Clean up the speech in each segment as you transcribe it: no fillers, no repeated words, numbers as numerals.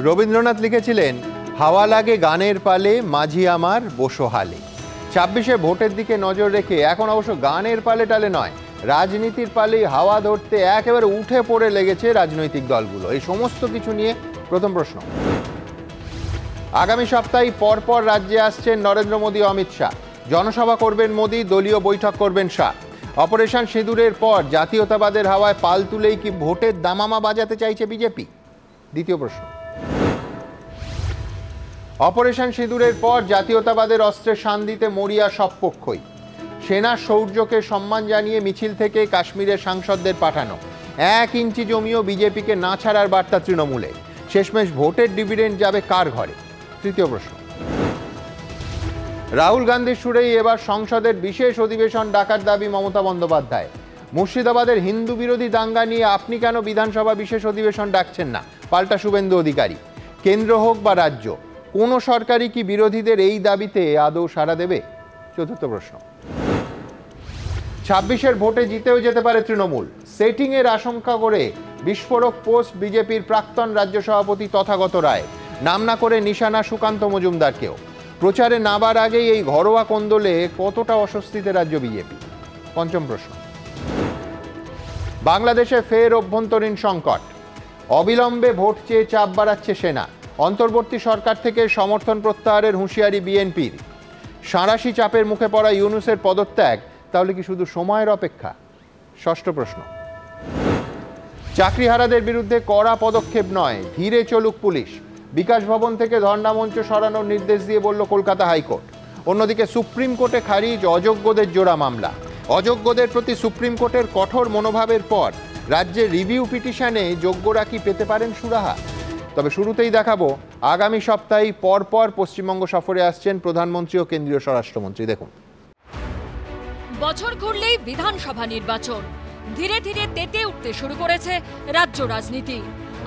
রবীন্দ্রনাথ লিখেছিলেন, হাওয়া লাগে গানের পালে, মাঝি আমার বসো হালে। 26-এ ভোটের দিকে নজর রেখে এখন অবশ্য গানের পালে টালে নয়, রাজনীতির পালেই হাওয়া ধরতে একেবারে উঠে পড়ে লেগেছে রাজনৈতিক দলগুলো। এই সমস্ত কিছু নিয়ে প্রথম প্রশ্ন। আগামী সপ্তাহে পরপর রাজ্যে আসছেন নরেন্দ্র মোদী, অমিত শাহ। জনসভা করবেন মোদী, দলীয় বৈঠক করবেন শাহ। অপারেশন সিঁদুরের পর জাতীয়তাবাদের হাওয়ায় পাল তুলেই কি ভোটের দামামা বাজাতে চাইছে বিজেপি? দ্বিতীয় প্রশ্ন। অপারেশন সিঁদুরের পর জাতীয়তাবাদের অস্ত্রে শান দিতে মরিয়া সব পক্ষই। সেনার শৌর্যকে সম্মান জানিয়ে মিছিল থেকে কাশ্মীরের সাংসদদের পাঠানো। 1 ইঞ্চি জমিও বিজেপিকে না ছাড়ার বার্তা তৃণমূলে। শেষমেশ ভোটের ডিভিডেন্ড যাবে কার ঘরে? তৃতীয় প্রশ্ন। রাহুল গান্ধীর সুরেই এবার সংসদের বিশেষ অধিবেশন ডাকার দাবি মমতা বন্দ্যোপাধ্যায়। মুর্শিদাবাদের হিন্দু বিরোধী দাঙ্গা নিয়ে আপনি কেন বিধানসভা বিশেষ অধিবেশন ডাকছেন না? পাল্টা শুভেন্দু অধিকারী। কেন্দ্র হোক বা রাজ্য, কোন সরকারই কি বিরোধীদের এই দাবিতে আদৌ সাড়া দেবে? চতুর্থ প্রশ্ন। 26-এর ভোটে জিতেও যেতে পারে তৃণমূল। সেটিংয়ের আশঙ্কা করে বিস্ফোরক পোস্ট বিজেপির প্রাক্তন রাজ্য সভাপতি তথাগত রায়। নাম না করে নিশানা সুকান্ত মজুমদারকেও। প্রচারে নাবার আগেই এই ঘরোয়া কোন্দলে কতটা অস্বস্তিতে রাজ্য বিজেপি? পঞ্চম প্রশ্ন। বাংলাদেশে ফের অভ্যন্তরীণ সংকট। অবিলম্বে ভোট চেয়ে চাপ বাড়াচ্ছে সেনা। অন্তর্বর্তী সরকার থেকে সমর্থন প্রত্যাহারের হুঁশিয়ারি বিএনপির। সাঁড়াশি চাপের মুখে পড়া ইউনূসের পদত্যাগ তাহলে কি শুধু সময়ের অপেক্ষা? ষষ্ঠ প্রশ্ন। চাকরিহারাদের বিরুদ্ধে কড়া পদক্ষেপ নয়, ধীরে চলুক পুলিশ। বিকাশ ভবন থেকে ধর্ণা মঞ্চ সরানোর নির্দেশ দিয়ে বলল কলকাতা হাইকোর্ট। অন্যদিকে সুপ্রিম কোর্টে খারিজ অযোগ্যদের জোড়া মামলা। অযোগ্যদের প্রতি সুপ্রিম কোর্টের কঠোর মনোভাবের পর রাজ্যের রিভিউ পিটিশনে যোগ্যরা কি পেতে পারেন সুরাহা? তবে শুরুতেই দেখাবো, আগামী সপ্তাহেই পরপর পশ্চিমবঙ্গ সফরে আসছেন প্রধানমন্ত্রী ও কেন্দ্রীয় স্বরাষ্ট্রমন্ত্রী। দেখুন। বছর ঘুরলেই বিধানসভা নির্বাচন। ধীরে ধীরে তেতে উঠতে শুরু করেছে রাজ্য রাজনীতি।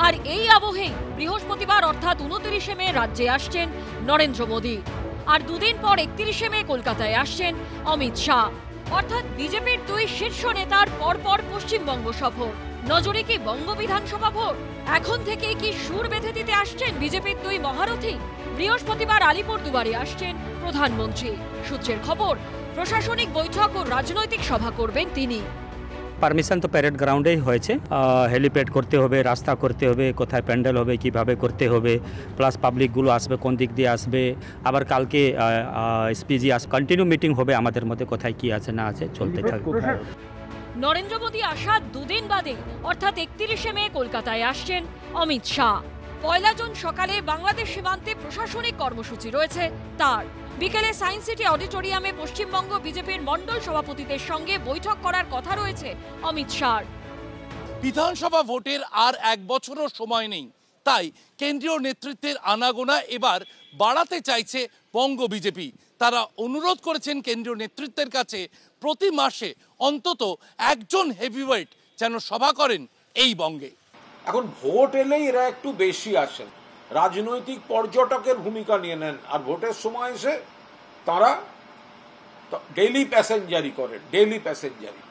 আর এই আবহেই বৃহস্পতিবার অর্থাৎ 29শে মে রাজ্যে আসছেন নরেন্দ্র মোদী। আর দুদিন পর 31শে মে কলকাতায় আসছেন অমিত শাহ। অর্থাৎ বিজেপির 2 শীর্ষ নেতার পরপর পশ্চিমবঙ্গ সফর। নজরে কি বঙ্গ বিধানসভা ভোট? এখন থেকেই কি সুর বেঁধে দিতে আসছেন বিজেপির 2 মহারথী? বৃহস্পতিবার আলিপুরদুয়ারে আসছেন প্রধানমন্ত্রী। সূত্রের খবর, প্রশাসনিক বৈঠক ও রাজনৈতিক সভা করবেন তিনি। পারমিশন তো প্যারেড গ্রাউন্ডেই হয়েছে। হেলিপ্যাড করতে হবে, রাস্তা করতে হবে, কোথায় প্যান্ডেল হবে, কিভাবে করতে হবে, প্লাস পাবলিকগুলো আসবে কোন দিক দিয়ে আসবে। আবার কালকে এসপিজি কন্টিনিউ মিটিং হবে আমাদের মধ্যে, কোথায় কি আছে না আছে চলতে থাকবে। নরেন্দ্র মোদী আসার দুদিন বাদে অর্থাৎ 31শে মে কলকাতায় আসছেন অমিত শাহ। 1 জুন সকালে বাংলাদেশ সীমান্তে প্রশাসনিক কর্মসূচি রয়েছে তার। বিকেলে সায়েন্স সিটি অডিটোরিয়ামে পশ্চিমবঙ্গ বিজেপির মণ্ডল সভাপতিদের সঙ্গে বৈঠক করার কথা রয়েছে অমিত শাহর। বিধানসভা ভোটের আর 1 বছরও সময় নেই, তাই কেন্দ্রীয় নেতৃত্বের আনাগোনা এবার বাড়াতে চাইছে বঙ্গ বিজেপি। তারা অনুরোধ করেছেন কেন্দ্রীয় নেতৃত্বের কাছে প্রতি মাসে অন্তত 1 জন হেভিওয়েট যেন সভা করেন এই বঙ্গে। এখন ভোট এলেই এরা একটু বেশি আসেন, রাজনৈতিক পর্যটকের ভূমিকা নিয়ে নেন, আর ভোটের সময় এসে তারা ডেইলি প্যাসেঞ্জারি করেন, ডেইলি প্যাসেঞ্জারি।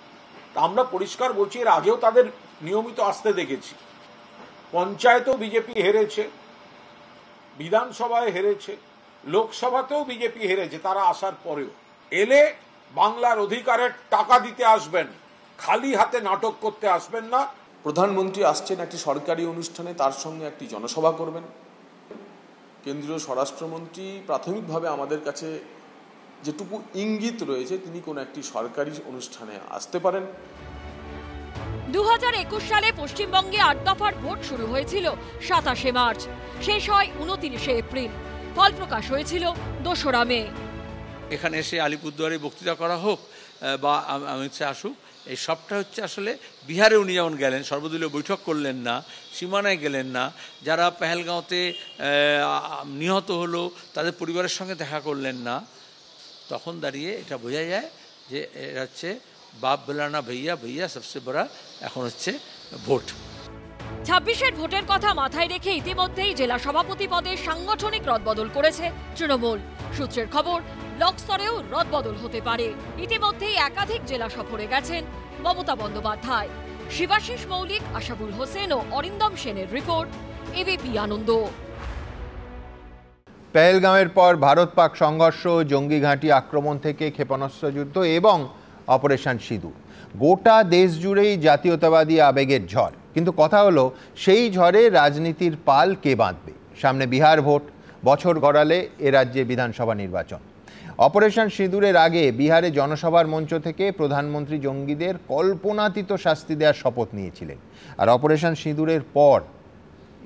আমরা পরিষ্কার বলছি, এর আগেও তাদের নিয়মিত আসতে দেখেছি। পঞ্চায়েতেও বিজেপি হেরেছে, বিধানসভায় হেরেছে, লোকসভাতেও বিজেপি হেরেছে। তারা আসার পরেও এলে বাংলার অধিকারের টাকা দিতে আসবেন, খালি হাতে নাটক করতে আসবেন না। প্রধানমন্ত্রী আসছেন একটি সরকারি অনুষ্ঠানে, তার সঙ্গে একটি জনসভা করবেন। কেন্দ্রীয় স্বরাষ্ট্রমন্ত্রী প্রাথমিকভাবে আমাদের কাছে যেটুকু ইঙ্গিত রয়েছে, তিনি কোনো একটি সরকারি অনুষ্ঠানে আসতে পারেন। 2021 সালে পশ্চিমবঙ্গে 8 দফার ভোট শুরু হয়েছিল 27শে মার্চ, শেষ হয় 29শে এপ্রিল। ফল প্রকাশ হয়েছিল 2রা মে। এখানে এসে আলিপুরদুয়ারে বক্তৃতা করা হোক বা অমিত শাহ আসুক, এই সবটা হচ্ছে আসলে বিহারে উনি যেমন গেলেন, সর্বদলীয় বৈঠক করলেন না, সীমানায় গেলেন না, যারা পেহেলগাঁওতে নিহত হলো তাদের পরিবারের সঙ্গে দেখা করলেন না, তখন দাঁড়িয়ে এটা বোঝা যায় যে এটা হচ্ছে বাপ বেলানা ভैया भैया সবচেয়ে বড় এখন হচ্ছে ভোট। 26-এর ভোটের কথা মাথায় রেখে ইতিমধ্যেই জেলা সভাপতি পদে সাংগঠনিক রদবদল করেছে তৃণমূল। সূত্রের খবর, ব্লক স্তরেও রদবদল হতে পারে। ইতিমধ্যেই একাধিক জেলা সফরে গেছেন মমতা বন্দ্যোপাধ্যায়। শিবাশিস মৌলিক, আশাবুল হোসেন ও অরিন্দম সেনের রিপোর্ট, এবিপি আনন্দ। পেহেলগাঁওয়ের পর ভারত পাক সংঘর্ষ, জঙ্গি ঘাঁটি আক্রমণ থেকে ক্ষেপণাস্ত্র যুদ্ধ এবং অপারেশন সিঁদুর, গোটা দেশ জুড়েই জাতীয়তাবাদী আবেগের ঝড়। কিন্তু কথা হলো, সেই ঝড়ে রাজনীতির পাল কে বাঁধবে? সামনে বিহার ভোট, বছর গড়ালে এ রাজ্যে বিধানসভা নির্বাচন। অপারেশন সিঁদুরের আগে বিহারে জনসভার মঞ্চ থেকে প্রধানমন্ত্রী জঙ্গিদের কল্পনাতীত শাস্তি দেওয়ার শপথ নিয়েছিলেন। আর অপারেশন সিঁদুরের পর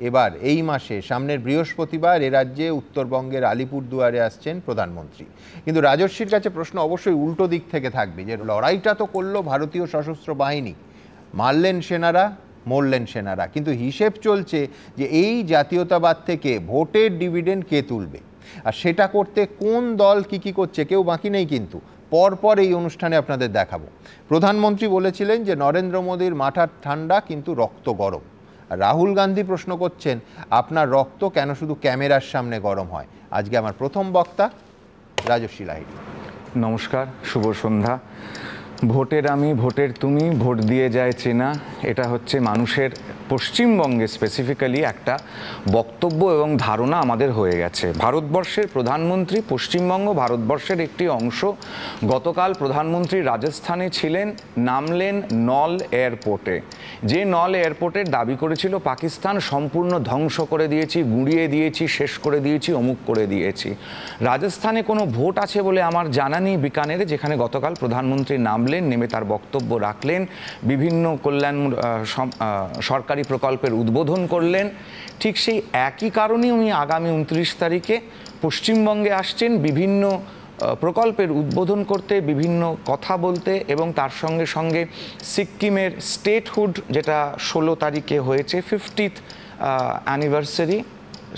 এবার এই মাসে সামনের বৃহস্পতিবার এ রাজ্যে উত্তরবঙ্গের আলিপুরদুয়ারে আসছেন প্রধানমন্ত্রী। কিন্তু রাজস্বীর কাছে প্রশ্ন অবশ্যই উল্টো দিক থেকে থাকবে, যে লড়াইটা তো করলো ভারতীয় সশস্ত্র বাহিনী, মারলেন সেনারা, মরলেন সেনারা, কিন্তু হিসেব চলছে যে এই জাতীয়তাবাদ থেকে ভোটের ডিভিডেন্ড কে তুলবে, আর সেটা করতে কোন দল কি করছে কেউ বাকি নেই। কিন্তু পরপর এই অনুষ্ঠানে আপনাদের দেখাবো। প্রধানমন্ত্রী বলেছিলেন যে নরেন্দ্র মোদীর মাথা ঠান্ডা কিন্তু রক্ত গরম। রাহুল গান্ধী প্রশ্ন করছেন, আপনার রক্ত কেন শুধু ক্যামেরার সামনে গরম হয়? আজকে আমার প্রথম বক্তা রাজস্বী লাহিড়ী। নমস্কার, শুভ সন্ধ্যা। ভোটের আমি, ভোটের তুমি, ভোট দিয়ে যায় চেনা, এটা হচ্ছে মানুষের পশ্চিমবঙ্গে স্পেসিফিক্যালি একটা বক্তব্য এবং ধারণা আমাদের হয়ে গেছে। ভারতবর্ষের প্রধানমন্ত্রী, পশ্চিমবঙ্গ ভারতবর্ষের একটি অংশ। গতকাল প্রধানমন্ত্রী রাজস্থানে ছিলেন, নামলেন নল এয়ারপোর্টে। যে নল এয়ারপোর্টের দাবি করেছিল পাকিস্তান সম্পূর্ণ ধ্বংস করে দিয়েছি, গুঁড়িয়ে দিয়েছি, শেষ করে দিয়েছি, অমুক করে দিয়েছি। রাজস্থানে কোনো ভোট আছে বলে আমার জানা নেই বিকানেরে, যেখানে গতকাল প্রধানমন্ত্রী নামলেন, নেমে তার বক্তব্য রাখলেন, বিভিন্ন কল্যাণ সরকারি প্রকল্পের উদ্বোধন করলেন। ঠিক সেই একই কারণেই উনি আগামী 29 তারিখে পশ্চিমবঙ্গে আসছেন বিভিন্ন প্রকল্পের উদ্বোধন করতে, বিভিন্ন কথা বলতে, এবং তার সঙ্গে সঙ্গে সিক্কিমের স্টেটহুড, যেটা 16 তারিখে হয়েছে, 50th অ্যানিভার্সারি,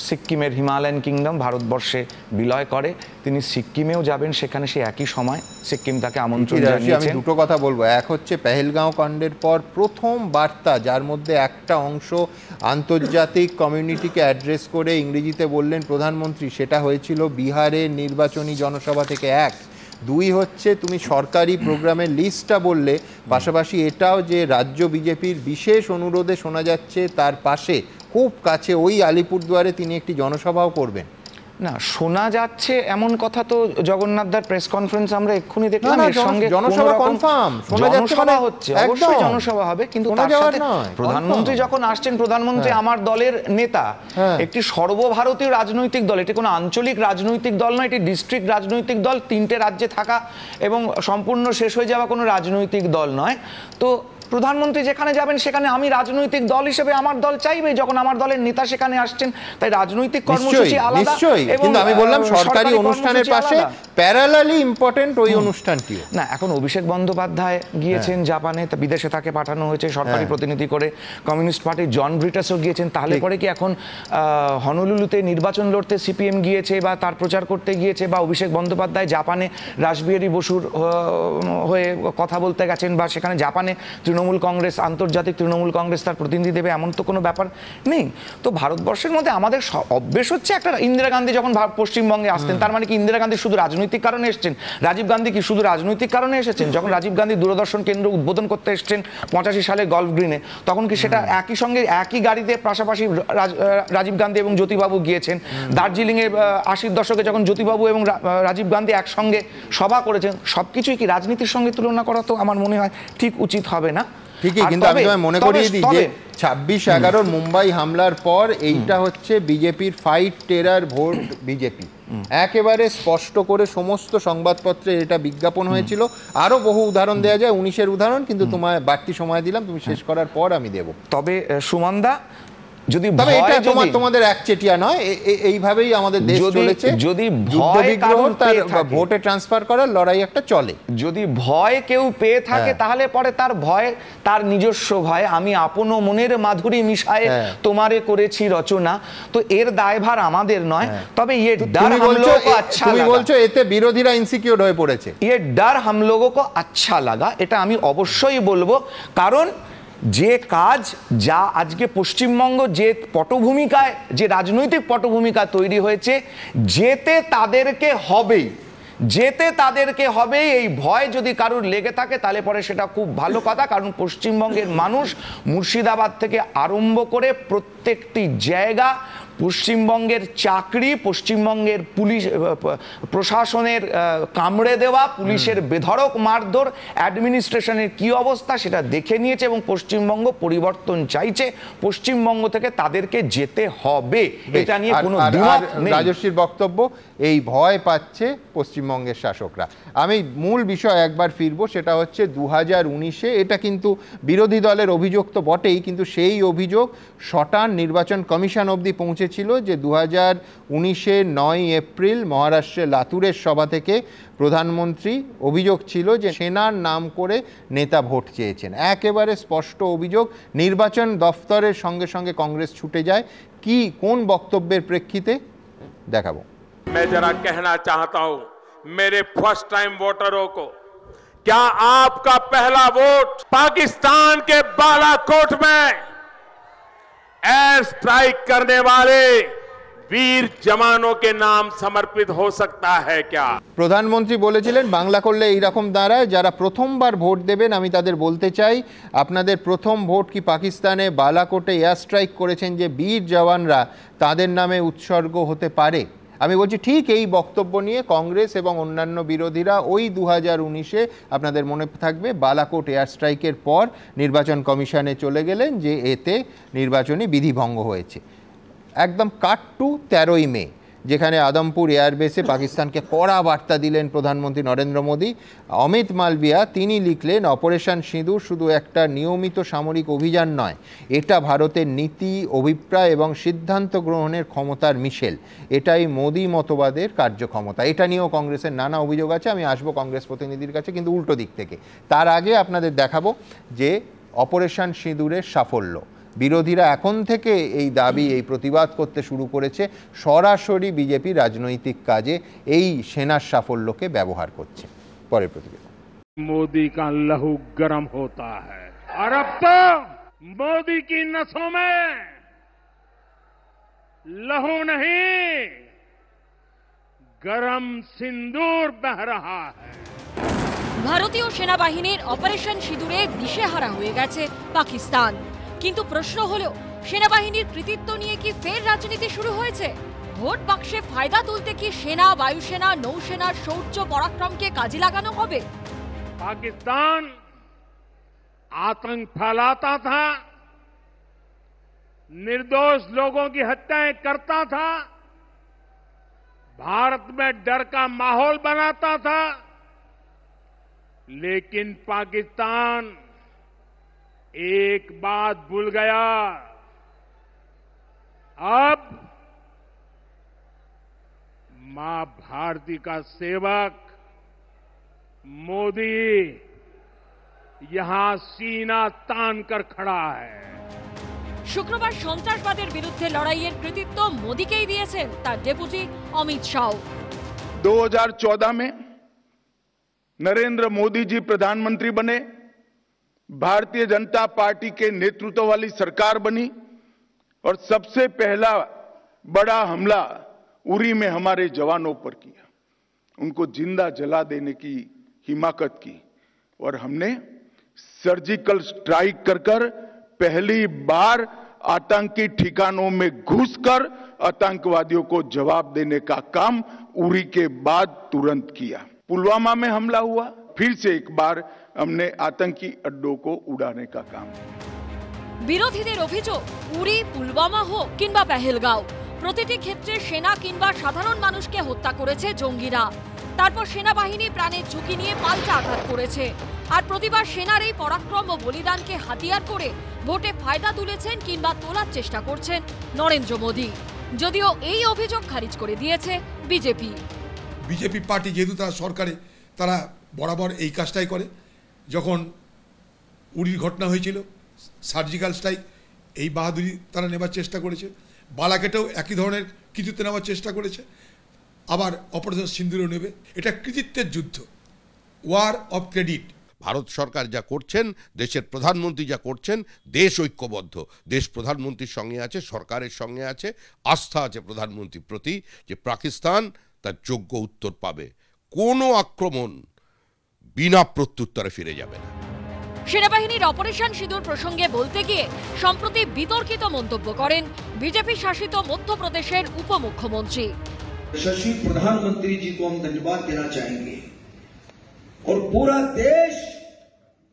সিক্কিমের হিমালয়ান কিংডম ভারতবর্ষে বিলয় করে, তিনি সিক্কিমেও যাবেন। সেখানে সে একই সময় সিক্কিম তাকে আমন্ত্রণ জানিয়েছেন। আমি দুটো কথা বলবো। এক হচ্ছে পেহেলগাঁও কাণ্ডের পর প্রথম বার্তা, যার মধ্যে একটা অংশ আন্তর্জাতিক কমিউনিটিকে অ্যাড্রেস করে ইংরেজিতে বললেন প্রধানমন্ত্রী, সেটা হয়েছিল বিহারের নির্বাচনী জনসভা থেকে। এক, দুই হচ্ছে তুমি সরকারি প্রোগ্রামের লিস্টটা বললে, পাশাপাশি এটাও যে রাজ্য বিজেপির বিশেষ অনুরোধে শোনা যাচ্ছে তার পাশে খুব কাছে ওই আলিপুরদুয়ারে তিনি একটি জনসভাও করবেন। না, শোনা যাচ্ছে এমন কথা তো জগন্নাথদার প্রেস কনফারেন্স আমরা এক্ষুনি দেখলাম। এর সঙ্গে জনসভা কনফার্ম, জনসভা হচ্ছে, অবশ্যই জনসভা হবে, কিন্তু তার সাথে প্রধানমন্ত্রী যখন আসছেন, প্রধানমন্ত্রী আমার দলের নেতা, একটি সর্বভারতীয় রাজনৈতিক দল, এটি কোনো আঞ্চলিক রাজনৈতিক দল নয়, এটি ডিস্ট্রিক্ট রাজনৈতিক দল, 3টে রাজ্যে থাকা এবং সম্পূর্ণ শেষ হয়ে যাওয়া কোনো রাজনৈতিক দল নয়। তো প্রধানমন্ত্রী যেখানে যাবেন সেখানে আমি রাজনৈতিক দল হিসেবে আমার দল চাইবে, যখন আমার দলের নেতা সেখানে আসছেন, তাই রাজনৈতিক কর্মসূচি আলাদা। কিন্তু আমি বললাম সরকারি অনুষ্ঠানের পাশে প্যারালালি ইম্পর্টেন্ট ওই অনুষ্ঠানটিও। না, এখন অভিষেক বন্দ্যোপাধ্যায় গিয়েছেন জাপানে, বিদেশে তাকে পাঠানো হয়েছে সরকারি প্রতিনিধি করে। কমিউনিস্ট পার্টির জন ব্রিটাসও গিয়েছেন। তাহলে পরে কি এখন হনলুলুতে নির্বাচন লড়তে সিপিএম গিয়েছে বা তার প্রচার করতে গিয়েছে, বা অভিষেক বন্দ্যোপাধ্যায় জাপানে রাসবিহারী বসুর হয়ে কথা বলতে গেছেন, বা সেখানে জাপানে তৃণমূল কংগ্রেস, আন্তর্জাতিক তৃণমূল কংগ্রেস তার প্রতিনিধি দেবে, এমন তো কোনো ব্যাপার নেই। তো ভারতবর্ষের মধ্যে আমাদের অভ্যেস হচ্ছে একটা, ইন্দিরা গান্ধী যখন পশ্চিমবঙ্গে আসতেন, তার মানে কি ইন্দিরা গান্ধী শুধু রাজনৈতিক কারণে এসেছেন? রাজীব গান্ধী কি শুধু রাজনৈতিক কারণে এসেছেন? যখন রাজীব গান্ধী দূরদর্শন কেন্দ্র উদ্বোধন করতে এসেছেন 85 সালে গল্ফ গ্রিনে, তখন কি সেটা একই সঙ্গে একই গাড়িতে পাশাপাশি রাজীব গান্ধী এবং জ্যোতিবাবু গিয়েছেন? দার্জিলিংয়ে 80-র দশকে যখন জ্যোতিবাবু এবং রাজীব গান্ধী একসঙ্গে সভা করেছেন, সবকিছুই কি রাজনীতির সঙ্গে তুলনা করা তো আমার মনে হয় ঠিক উচিত হবে না। ঠিকই, কিন্তু আমি মনে করিয়ে দিই যে 26/11 মুম্বাই হামলার পর এইটা হচ্ছে বিজেপির ফাইট টেরার ভোট বিজেপি, একেবারে স্পষ্ট করে সমস্ত সংবাদপত্রে এটা বিজ্ঞাপন হয়েছিল। আরো বহু উদাহরণ দেওয়া যায়, 19-এর উদাহরণ, কিন্তু তোমায় বাড়তি সময় দিলাম, তুমি শেষ করার পর আমি দেব। তবে সুমনদা, যদি এটা তোমাদের একচেটিয়া নয়, এইভাবেই আমাদের দেশ চলেছে। যদি ভয় তার ভোটে ট্রান্সফার করার লড়াই একটা চলে, যদি ভয় কেউ পেয়ে থাকে, তাহলে পরে তার ভয় তার নিজস্ব ভয়। আমি আপন মনের মাধুরী মিশায়ে তোমারে করেছি রচনা, তো এর দায়ভার আমাদের নয়। তবে ये डर हम लोगों को अच्छा लगा, তুমি বলছো এতে বিরোধীরা ইনসিকিউর হয়ে পড়েছে, ये डर हम लोगों को अच्छा लगा, এটা আমি অবশ্যই বলবো। কারণ যে কাজ, যা আজকে পশ্চিমবঙ্গ যে পটভূমিকায়, যে রাজনৈতিক পটভূমিকা তৈরি হয়েছে, যেতে তাদেরকে হবেই, যেতে তাদেরকে হবে। এই ভয় যদি কারুর লেগে থাকে তাহলে পরে সেটা খুব ভালো কথা, কারণ পশ্চিমবঙ্গের মানুষ মুর্শিদাবাদ থেকে আরম্ভ করে প্রত্যেকটি জায়গা, পশ্চিমবঙ্গের চাকরি, পশ্চিমবঙ্গের পুলিশ প্রশাসনের কামড়ে দেওয়া, পুলিশের বেধড়ক মারধর, অ্যাডমিনিস্ট্রেশনের কি অবস্থা সেটা দেখে নিয়েছে এবং পশ্চিমবঙ্গ পরিবর্তন চাইছে। পশ্চিমবঙ্গ থেকে তাদেরকে যেতে হবে, এটা নিয়ে কোনো দ্বিমত নেই। রাজস্বীর বক্তব্য, এই ভয় পাচ্ছে পশ্চিমবঙ্গের শাসকরা। আমি মূল বিষয় একবার ফিরবো, সেটা হচ্ছে 2019-এ, এটা কিন্তু বিরোধী দলের অভিযোগ তো বটেই, কিন্তু সেই অভিযোগ শটান নির্বাচন কমিশন অবধি পৌঁছেছিল যে 2019-এর 9 এপ্রিল মহারাষ্ট্রের লাতুরের সভা থেকে প্রধানমন্ত্রী অভিযোগ ছিল যে সেনার নাম করে নেতা ভোট চেয়েছেন। একেবারে স্পষ্ট অভিযোগ। নির্বাচন দফতরের সঙ্গে সঙ্গে কংগ্রেস ছুটে যায়। কি কোন বক্তব্যের প্রেক্ষিতে দেখাবো। मैं जरा कहना चाहता हूं मेरे फर्स्ट टाइम वोटरों को, क्या आपका पहला वोट पाकिस्तान के बालाकोट में एयर स्ट्राइक करने वाले वीर जवानों के नाम समर्पित हो सकता है क्या? প্রধানমন্ত্রী বলেছিলেন বাংলা করলে এইরকম দাঁড়ায়, যারা প্রথমবার ভোট দেবেন আমি তাদের বলতে চাই আপনাদের প্রথম ভোট কি পাকিস্তানে বালাকোটে এয়ার স্ট্রাইক করেছেন যে বীর জওয়ানরা, তাদের নামে উৎসর্গ হতে পারে। আমি বলছি ঠিক এই বক্তব্য নিয়ে কংগ্রেস এবং অন্যান্য বিরোধীরা ওই 2019-এ আপনাদের মনে থাকবে বালাকোট এয়ার স্ট্রাইকের পর নির্বাচন কমিশনে চলে গেলেন যে এতে নির্বাচনী বিধিভঙ্গ হয়েছে। একদম কাট টু 13ই মে, যেখানে আদমপুর এয়ারবেসে পাকিস্তানকে কড়া বার্তা দিলেন প্রধানমন্ত্রী নরেন্দ্র মোদী। অমিত মালবিয়া তিনি লিখলেন, অপারেশন সিঁদুর শুধু একটা নিয়মিত সামরিক অভিযান নয়, এটা ভারতের নীতি, অভিপ্রায় এবং সিদ্ধান্ত গ্রহণের ক্ষমতার মিশেল। এটাই মোদী মতবাদের কার্যক্ষমতা। এটা নিয়েও কংগ্রেসের নানা অভিযোগ আছে, আমি আসবো কংগ্রেস প্রতিনিধির কাছে, কিন্তু উল্টো দিক থেকে। তার আগে আপনাদের দেখাবো যে অপারেশন সিঁদুরের সাফল্য। বিরোধীরা এখন থেকে এই দাবি, এই প্রতিবাদ করতে শুরু করেছে, সরাসরি বিজেপি রাজনৈতিক কাজে এই সেনার সাফল্যকে ব্যবহার করছে। পরের প্রতিবেদন। मोदी का लहू गर्म होता है और अब तो मोदी की नसों में लहू नहीं, गरम सिंदूर बह रहा है। ভারতীয় সেনাবাহিনীর অপারেশন সিঁদুরে দিশেহারা হয়ে গেছে পাকিস্তান। কিন্তু প্রশ্ন হলো, সেনাবাহিনীর কৃতিত্ব নিয়ে কি ফের রাজনীতি শুরু হয়েছে? ভোট বাক্সে ফায়দা তুলতে কি সেনা, বায়ুসেনা, নৌসেনার শৌর্য পরাক্রমকে কাজে লাগানো হবে? पाकिस्तान आतंक फैलाता था, निर्दोष लोगों की हत्याएं करता था, भारत में डर का माहौल बनाता था, लेकिन पाकिस्तान एक बात भूल गया, अब मां भारती का सेवक मोदी यहां सीना तान कर खड़ा है। শুক্রবার সন্ত্রাসবাদের বিরুদ্ধে লড়াইয়ের কৃতিত্ব মোদীকেই দিয়েছেন তার ডেপুটি অমিত শাহ। 2014 में नरेंद्र मोदी जी प्रधानमंत्री बने, भारतीय जनता पार्टी के नेतृत्व वाली सरकार बनी और सबसे पहला बड़ा हमला उरी में हमारे जवानों पर किया, उनको जिंदा जला देने की हिमाकत की और हमने सर्जिकल स्ट्राइक कर पहली बार आतंकी ठिकानों में घुसकर आतंकवादियों को जवाब देने का काम उरी के बाद तुरंत किया। पुलवामा में हमला हुआ, फिर से एक बार हमने आतंकी अड्डों को उड़ाने का काम किया। বিরোধীদের অভিযোগ, উরি, পুলওয়ামা হোক কিংবা পেহেলগাঁও, প্রতিটি ক্ষেত্রে সেনা কিংবা সাধারণ মানুষকে হত্যা করেছে জঙ্গিরা। তারপর সেনাবাহিনী প্রাণের ঝুঁকি নিয়ে পাল্টা আঘাত করেছে। আর প্রতিবার সেনার এই পরাক্রম ও বলিদানকে হাতিয়ার করে ভোটে ফায়দা তুলেছেন কিংবা তোলার চেষ্টা করছেন নরেন্দ্র মোদী। যদিও এই অভিযোগ খারিজ করে দিয়েছে বিজেপি। বিজেপি পার্টি যেহেতু তারা সরকারে, তারা বরাবর এই কাজটাই করে। যখন উরির ঘটনা হয়েছিল, সার্জিক্যাল স্ট্রাইক, এই বাহাদুরি তারা নেবার চেষ্টা করেছে। বালাকেটেও একই ধরনের কৃতিত্ব নেওয়ার চেষ্টা করেছে, আবার অপারেশন সিন্দুরও নেবে। এটা কৃতিত্বের যুদ্ধ, ওয়ার অফ ক্রেডিট। ভারত সরকার যা করছেন, দেশের প্রধানমন্ত্রী যা করছেন, দেশ ঐক্যবদ্ধ, দেশ প্রধানমন্ত্রীর সঙ্গে আছে, সরকারের সঙ্গে আছে, আস্থা আছে প্রধানমন্ত্রীর প্রতি যে পাকিস্তান তার যোগ্য উত্তর পাবে, কোনো আক্রমণ বিনা প্রত্যুত্তরে ফিরে যাবে না। সেনাবাহিনীর অপারেশন সিঁদুর প্রসঙ্গে বলতে গিয়ে সম্প্রতি বিতর্কিত মন্তব্য করেন বিজেপি শাসিত মধ্যপ্রদেশের উপমুখ্যমন্ত্রী। यशस्वी प्रधानमंत्री जी को हम धन्यवाद देना चाहेंगे और पूरा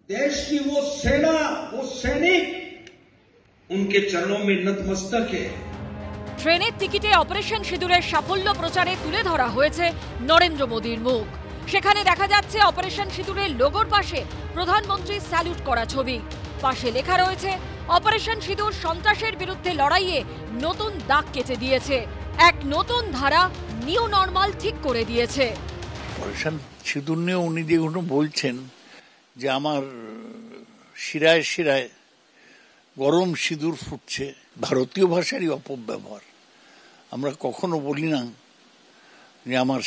देश की वो सेना, वो सैनिक उनके चरणों में नतमस्तक है। ট্রেনের টিকিটে অপারেশন সিঁদুরের সাফল্য প্রচারে তুলে ধরা হয়েছে নরেন্দ্র মোদীর মুখ। সেখানে দেখা যাচ্ছে অপারেশন সিঁদুরের লোগোর পাশে প্রধানমন্ত্রীর স্যালুট করা ছবি। পাশে লেখা রয়েছে অপারেশন সিঁদুর সন্ত্রাসের বিরুদ্ধে লড়াইয়ে নতুন দাগ কেটে দিয়েছে, এক নতুন ধারা নিউ নরমাল ঠিক করে দিয়েছে। অপারেশন সিঁদুর নিয়ে উনি যেগুলো বলছেন যে আমার শিরায় শিরায় গরম সিঁদুর ফুটছে, ভারতীয় ভাষারই অপব্যবহার। আমরা কখনো বলি না যে আমার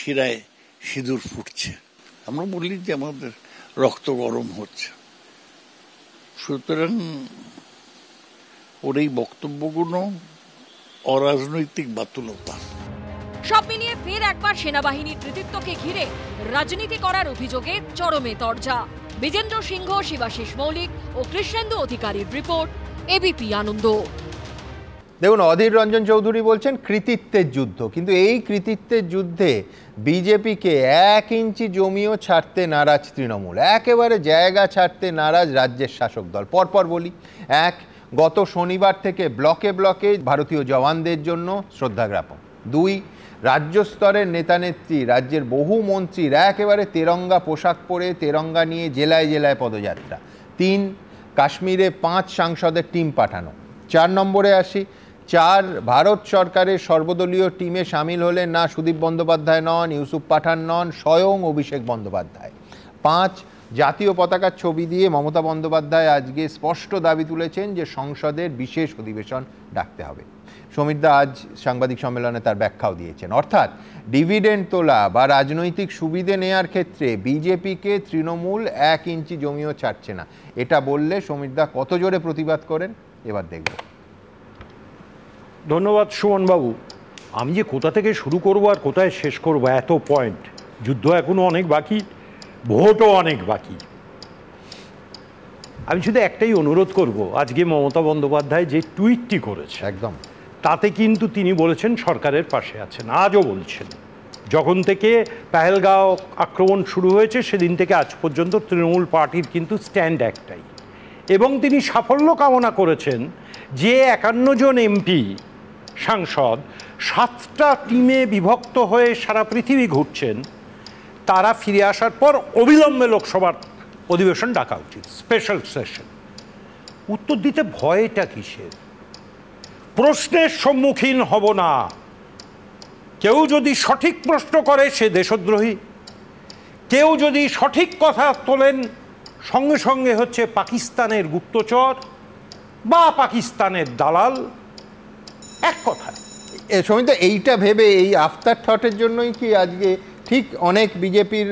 শিরায় সিঁদুর ফুটছে, আমরা বলি যে আমাদের রক্ত গরম হচ্ছে। সুতরাং ওর এই বক্তব্যগুলো অরাজনৈতিক বাতুলতা। সব মিলিয়ে ফের একবার সেনাবাহিনীর কৃতিত্বকে ঘিরে রাজনীতি করার অভিযোগে চরমে তরজা। বিজেন্দ্র সিংহ, শিবাশিস মৌলিক ও কৃষ্ণেন্দু অধিকারীর রিপোর্ট, এবিপি আনন্দ। দেখুন, অধীর রঞ্জন চৌধুরী বলছেন কৃতিত্বের যুদ্ধ, কিন্তু এই কৃতিত্বের যুদ্ধে বিজেপিকে 1 ইঞ্চি জমিও ছাড়তে নারাজ তৃণমূল, একেবারে জায়গা ছাড়তে নারাজ রাজ্যের শাসক দল। পরপর বলি, গত শনিবার থেকে ব্লকে ব্লকে ভারতীয় জওয়ানদের জন্য শ্রদ্ধা জ্ঞাপন। 2, রাজ্য স্তরের নেতানেত্রী, রাজ্যের বহু মন্ত্রীর একেবারে তেরঙ্গা পোশাক পরে তেরঙ্গা নিয়ে জেলায় জেলায় পদযাত্রা। 3, কাশ্মীরে 5 সাংসদের টিম পাঠানো। 4 নম্বরে আসি, 4, ভারত সরকারের সর্বদলীয় টিমে সামিল হলেন না সুদীপ বন্দ্যোপাধ্যায় নন, ইউসুফ পাঠান নন, স্বয়ং অভিষেক বন্দ্যোপাধ্যায়। 5, জাতীয় পতাকার ছবি দিয়ে মমতা বন্দ্যোপাধ্যায় আজকে স্পষ্ট দাবি তুলেছেন যে সংসদের বিশেষ অধিবেশন ডাকতে হবে। সমীরদা আজ সাংবাদিক সম্মেলনে তার ব্যাখ্যাও দিয়েছেন। অর্থাৎ ডিভিডেন্ড তোলা বা রাজনৈতিক সুবিধে নেয়ার ক্ষেত্রে বিজেপিকে তৃণমূল 1 ইঞ্চি জমিও ছাড়ছে না। এটা বললে সমীরদা কত জোরে প্রতিবাদ করেন এবার দেখব। ধন্যবাদ সুমনবাবু। আমি যে কোথা থেকে শুরু করব আর কোথায় শেষ করব, এত পয়েন্ট। যুদ্ধ এখনো অনেক বাকি, ভোটও অনেক বাকি। আমি শুধু একটাই অনুরোধ করব, আজকে মমতা বন্দ্যোপাধ্যায় যে টুইটটি করেছে একদম তাতে কিন্তু তিনি বলেছেন সরকারের পাশে আছেন, আজও বলছেন। যখন থেকে পেহেলগাঁও আক্রমণ শুরু হয়েছে সেদিন থেকে আজ পর্যন্ত তৃণমূল পার্টির কিন্তু স্ট্যান্ড একটাই, এবং তিনি সাফল্য কামনা করেছেন যে 51 জন এমপি সাংসদ 7টা টিমে বিভক্ত হয়ে সারা পৃথিবী ঘুরছেন, তারা ফিরে আসার পর অবিলম্বে লোকসভার অধিবেশন ডাকা উচিত, স্পেশাল সেশন। উত্তর দিতে ভয়টা কিসের? প্রশ্নের সম্মুখীন হব না। কেউ যদি সঠিক প্রশ্ন করে সে দেশদ্রোহী, কেউ যদি সঠিক কথা তোলেন সঙ্গে সঙ্গে হচ্ছে পাকিস্তানের গুপ্তচর বা পাকিস্তানের দালাল। এক কথায় সমীরদা, এইটা ভেবে এই আফটার থটের জন্যই কি আজকে ঠিক অনেক বিজেপির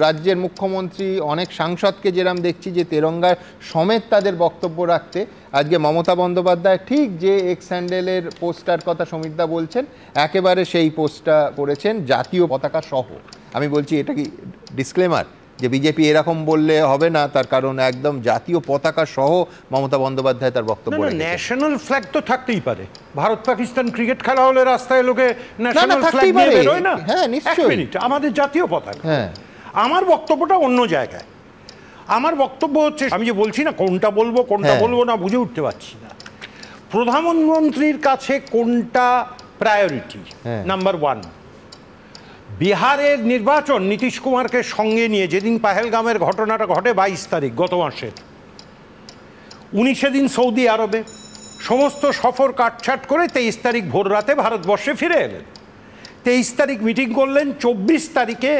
রাজ্যের মুখ্যমন্ত্রী, অনেক সাংসদকে যেরকম দেখছি যে তেরঙ্গার সমেত তাদের বক্তব্য রাখতে, আজকে মমতা বন্দ্যোপাধ্যায় ঠিক যে এক্স হ্যান্ডেলের পোস্টার কথা সমীরদা বলছেন, একেবারে সেই পোস্টটা করেছেন জাতীয় পতাকা সহ। আমি বলছি এটা কি ডিসক্লেমার যে বিজেপি এরকম বললে হবে না, তার কারণ একদম জাতীয় পতাকা সহ মমতা বন্দ্যোপাধ্যায় তার বক্তব্য রেখেছেন। ন্যাশনাল ফ্ল্যাগ তো থাকতেই পারে। ভারত পাকিস্তান ক্রিকেট খেলা হলে রাস্তায় লোকে ন্যাশনাল ফ্ল্যাগ নিয়ে বেরোয় না? হ্যাঁ, নিশ্চয়ই। আমাদের জাতীয় পতাকা। হ্যাঁ, আমার বক্তব্যটা অন্য জায়গায়। আমার বক্তব্য হচ্ছে, আমি যে বলছি না কোনটা বলবো কোনটা বলবো না বুঝে উঠতে পারছি না। প্রধানমন্ত্রীর কাছে কোনটা প্রায়োরিটি? নাম্বার 1, বিহারের নির্বাচন নীতিশ কুমারকে সঙ্গে নিয়ে, যেদিন পাহেলগামের ঘটনাটা ঘটে 22 তারিখ গত মাসের, উনি সেদিন সৌদি আরবে সমস্ত সফর কাটছাট করে 23 তারিখ ভোর রাতে ভারতবর্ষে ফিরে এলেন। 23 তারিখ মিটিং করলেন। 24 তারিখে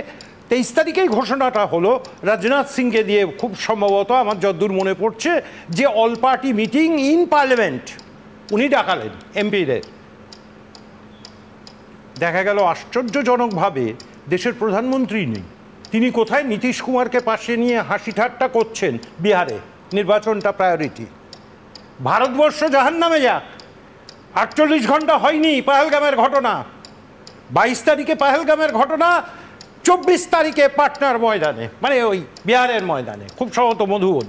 23 তারিখেই ঘোষণাটা হলো রাজনাথ সিংকে দিয়ে, খুব সম্ভবত আমার যতদূর মনে পড়ছে, যে all party meeting in parliament উনি ডাকালেন এমপিদের। দেখা গেল আশ্চর্যজনকভাবে দেশের প্রধানমন্ত্রী নেই। তিনি কোথায়? নীতিশ কুমারকে পাশে নিয়ে হাসি ঠাট্টা করছেন। বিহারে নির্বাচনটা প্রায়োরিটি। ভারতবর্ষ জাহান্নামে যাক, 48 ঘন্টা হয়নি পাহেলগামের ঘটনা। 22 তারিখে পাহেলগামের ঘটনা, 24 তারিখে পাটনার ময়দানে, মানে ওই বিহারের ময়দানে, খুব সম্ভবত মধুবন,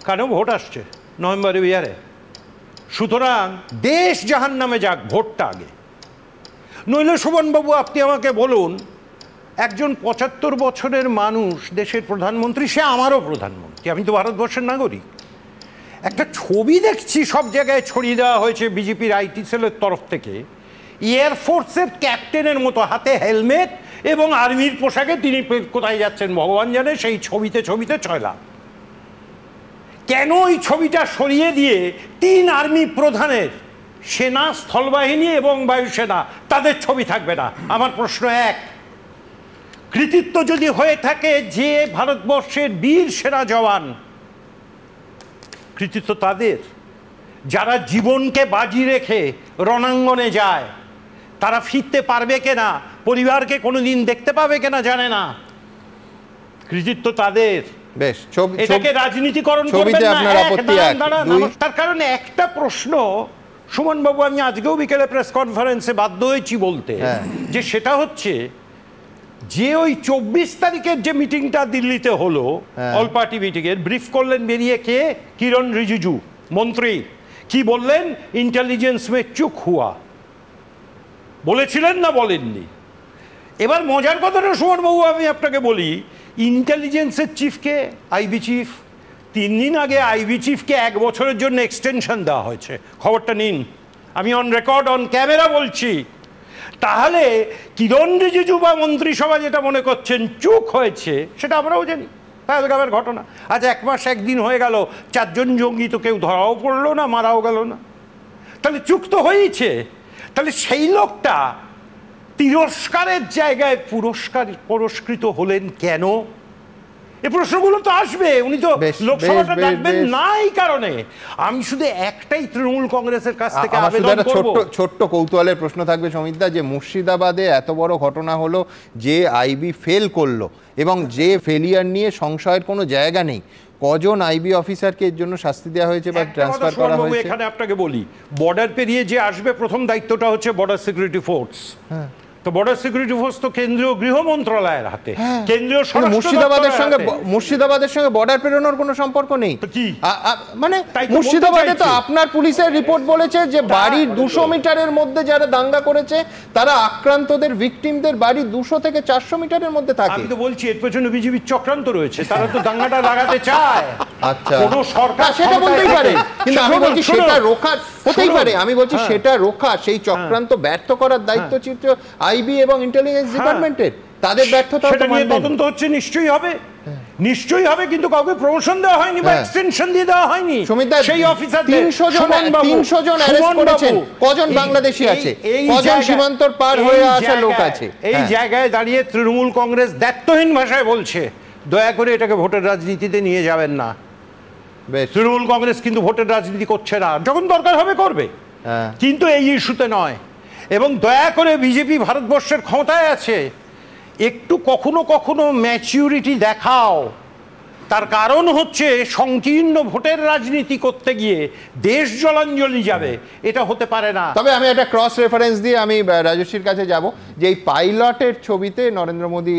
কেন ভোট আসছে নভেম্বরে বিহারে। সুতরাং দেশ জাহান্নামে যাক, ভোটটা আগে। নইলে শোভনবাবু আপনি আমাকে বলুন, একজন 75 বছরের মানুষ দেশের প্রধানমন্ত্রী, সে আমারও প্রধানমন্ত্রী, আমি তো ভারতবর্ষের নাগরিক। একটা ছবি দেখছি সব জায়গায় ছড়িয়ে দেওয়া হয়েছে বিজেপির আইটি সেলের তরফ থেকে, এয়ারফোর্সের ক্যাপ্টেনের মতো, হাতে হেলমেট এবং আর্মির পোশাকে তিনি কোথায় যাচ্ছেন ভগবান জানে, সেই ছবিতে ছবিতে ছয়লা। কেন ওই ছবিটা সরিয়ে দিয়ে 3 আর্মি প্রধানের, সেনা, স্থলবাহিনী এবং বায়ুসেনা, তাদের ছবি থাকবে না? আমার প্রশ্ন এক, কৃতিত্ব যদি হয়ে থাকে যে ভারতবর্ষের বীর সেনা জওয়ান, কৃতিত্ব তাদের যারা জীবনকে বাজি রেখে রণাঙ্গনে যায়, তারা ফিরতে পারবে কিনা, পরিবারকে কোনোদিন দেখতে পাবে কিনা জানে না, কৃতিত্ব তাদের। বেশ, এটাকে রাজনীতিকরণ করবেন না। তার কারণে একটা প্রশ্ন সুমনবাবু, আমি আজকেও বিকেলে প্রেস কনফারেন্সে বাধ্য হয়েছি বলতে, যে সেটা হচ্ছে যে ওই 24 তারিখের যে মিটিংটা দিল্লিতে হলো, অল পার্টি মিটিং এর ব্রিফ করলেন বেরিয়ে কে? কিরণ রিজিজু মন্ত্রী। কি বললেন? ইন্টেলিজেন্স মে চুক হুয়া বলেছিলেন না বলেননি? এবার মজার কথাটা সুমনবাবু আমি আপনাকে বলি, ইন্টেলিজেন্সের চিফকে, আইবি চিফ, 3 দিন আগে আইবি চিফকে 1 বছরের জন্য এক্সটেনশন দেওয়া হয়েছে, খবরটা নিন, আমি অন রেকর্ড অন ক্যামেরা বলছি। তাহলে কিরণ রিজিজু বা মন্ত্রিসভা যেটা মনে করছেন চুক হয়েছে, সেটা আমরাও জানি, পেহেলগামের ঘটনা। আজ 1 মাস 1 দিন হয়ে গেল, 4 জন জঙ্গি তো কেউ ধরাও পড়লো না, মারাও গেল না, তাহলে চুক তো হয়েছে। তাহলে সেই লোকটা তিরস্কারের জায়গায় পুরস্কৃত হলেন কেন? এই প্রশ্নগুলো তো আসবে। উনি তো লোকসভাটা ডাকবেন না এই কারণে। আমি শুধু একটাই তৃণমূল কংগ্রেসের কাছ থেকে আবেদন করব, ছোট্ট কৌতূহলের প্রশ্ন থাকবে সমিতদা, যে মুর্শিদাবাদে এত বড় ঘটনা হলো, যে আইবি ফেল করলো এবং যে ফেলিয়ার নিয়ে সংশয়ের কোনো জায়গা নেই, কজন আইবি অফিসারকে এর জন্য শাস্তি দেওয়া হয়েছে বা ট্রান্সফার করা হয়েছে? এখানে আপনাকে বলি, বর্ডার পেরিয়ে যে আসবে প্রথম দায়িত্বটা হচ্ছে বর্ডার সিকিউরিটি ফোর্স। তো বর্ডার সিকিউরিটি ফোর্স তো কেন্দ্রীয় গৃহ মন্ত্রণালয়ের হাতে। কেন্দ্রীয় মুর্শিদাবাদের সঙ্গে বর্ডার পেরোনোর কোনো সম্পর্ক নেই। মানে মুর্শিদাবাদে তো আপনার পুলিশের রিপোর্ট বলেছে যে বাড়ির 200 মিটারের মধ্যে যারা দাঙ্গা করেছে তারা আক্রান্তদের, ভিকটিমদের বাড়ি 200 থেকে 400 মিটারের মধ্যে থাকে। আমি তো বলছি এর পেছনে বিজেপির চক্রান্ত রয়েছে, তারা তো দাঙ্গাটা লাগাতে চায়। আচ্ছা, কোনো সরকার সেটা বলতেই পারে, কিন্তু আমি বলছি সেটা রোখার হতেই পারে, আমি বলছি সেটা রোখা, সেই চক্রান্ত ব্যর্থ করার দায়িত্ব চিত্র আইবি এবং ইন্টেলিজেন্স ডিপার্টমেন্টের, তাদের ব্যর্থতা তদন্ত হচ্ছে, নিশ্চয়ই হবে, নিশ্চয়ই হবে, কিন্তু কাউকে প্রমোশন দেওয়া হয়নি বা এক্সটেনশন দিয়ে দেওয়া হয়নি। সেই অফিসার 300 জন অ্যারেস্ট করেছেন, কজন বাংলাদেশি আছে, কজন সীমান্তর পার হয়ে আসা লোক আছে। এই জায়গায় দাঁড়িয়ে তৃণমূল কংগ্রেস দায়িত্বহীন ভাষায় বলছে, দয়া করে এটাকে ভোটের রাজনীতিতে নিয়ে যাবেন না। তৃণমূল কংগ্রেস কিন্তু ভোটের রাজনীতি করছে না, যখন দরকার হবে করবে, কিন্তু এই ইস্যুতে নয়। এবং দয়া করে বিজেপি ভারতবর্ষের ক্ষমতায় আছে, একটু কখনো কখনো ম্যাচিউরিটি দেখাও। তার কারণ হচ্ছে সংকীর্ণ ভোটের রাজনীতি করতে গিয়ে দেশ জলাঞ্জলি যাবে, এটা হতে পারে না। তবে আমি একটা ক্রস রেফারেন্স দিয়ে আমি রাজস্বীর কাছে যাব, যে এই পাইলটের ছবিতে নরেন্দ্র মোদী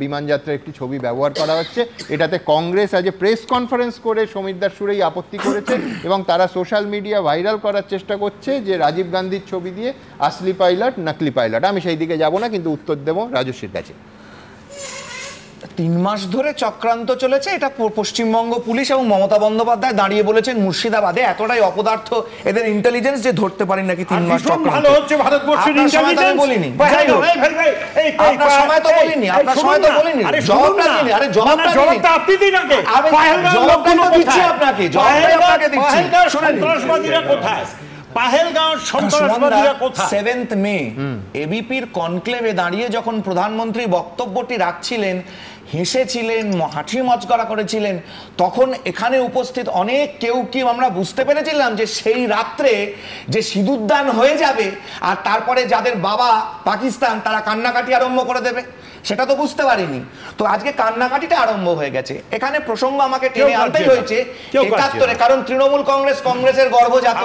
বিমান যাত্রার একটি ছবি ব্যবহার করা হচ্ছে, এটাতে কংগ্রেস আজ প্রেস কনফারেন্স করে সমিতদার সুরেই আপত্তি করেছে এবং তারা সোশ্যাল মিডিয়া ভাইরাল করার চেষ্টা করছে যে রাজীব গান্ধীর ছবি দিয়ে আসলি পাইলট নকলি পাইলট। আমি সেই দিকে যাব না, কিন্তু উত্তর দেবো রাজস্বীর কাছে। 3 মাস ধরে চক্রান্ত চলেছে, এটা পশ্চিমবঙ্গ পুলিশ এবং মমতা বন্দ্যোপাধ্যায় দাঁড়িয়ে বলেছেন মুর্শিদাবাদে এতটাই অপদার্থ এদের ইন্টেলিজেন্স যে ধরতে পারেনি নাকি 3 মাস চক্রান্ত। ভালো হচ্ছে ভারতবর্ষের ইন্টেলিজেন্স বলিনি, আপনার সময় তো বলিনি, আপনার সময় তো বলিনি, জবাবটা দিন। আরে জবাবটা আপনি দিন আগে, জবাবটা তো দিচ্ছি আপনাকে, জবাবটা আপনাকে দিচ্ছি। শুনুন, সন্ত্রাসবাদীরা কোথায়, পাহেলগাঁওর সন্ত্রাসবাদীরা কোথায়? 7 মে এবিপির কনক্লেভে দাঁড়িয়ে যখন প্রধানমন্ত্রী বক্তব্যটি রাখছিলেন, হেসেছিলেন, হাসি মজকরা করেছিলেন, তখন এখানে উপস্থিত অনেক কেউ আমরা বুঝতে পেরেছিলাম যে সেই রাত্রে যে সিঁদুরদান হয়ে যাবে আর তারপরে যাদের বাবা পাকিস্তান তারা কান্নাকাটি আরম্ভ করে দেবে। সেটা তো বুঝতে পারিনি। তো আজকে কান্নাকাটিটা আরম্ভ হয়ে গেছে। এখানে প্রসঙ্গ আমাকে টেনে আনতেই হয়েছে ৭১, কারণ তৃণমূল কংগ্রেসের গর্বজাত।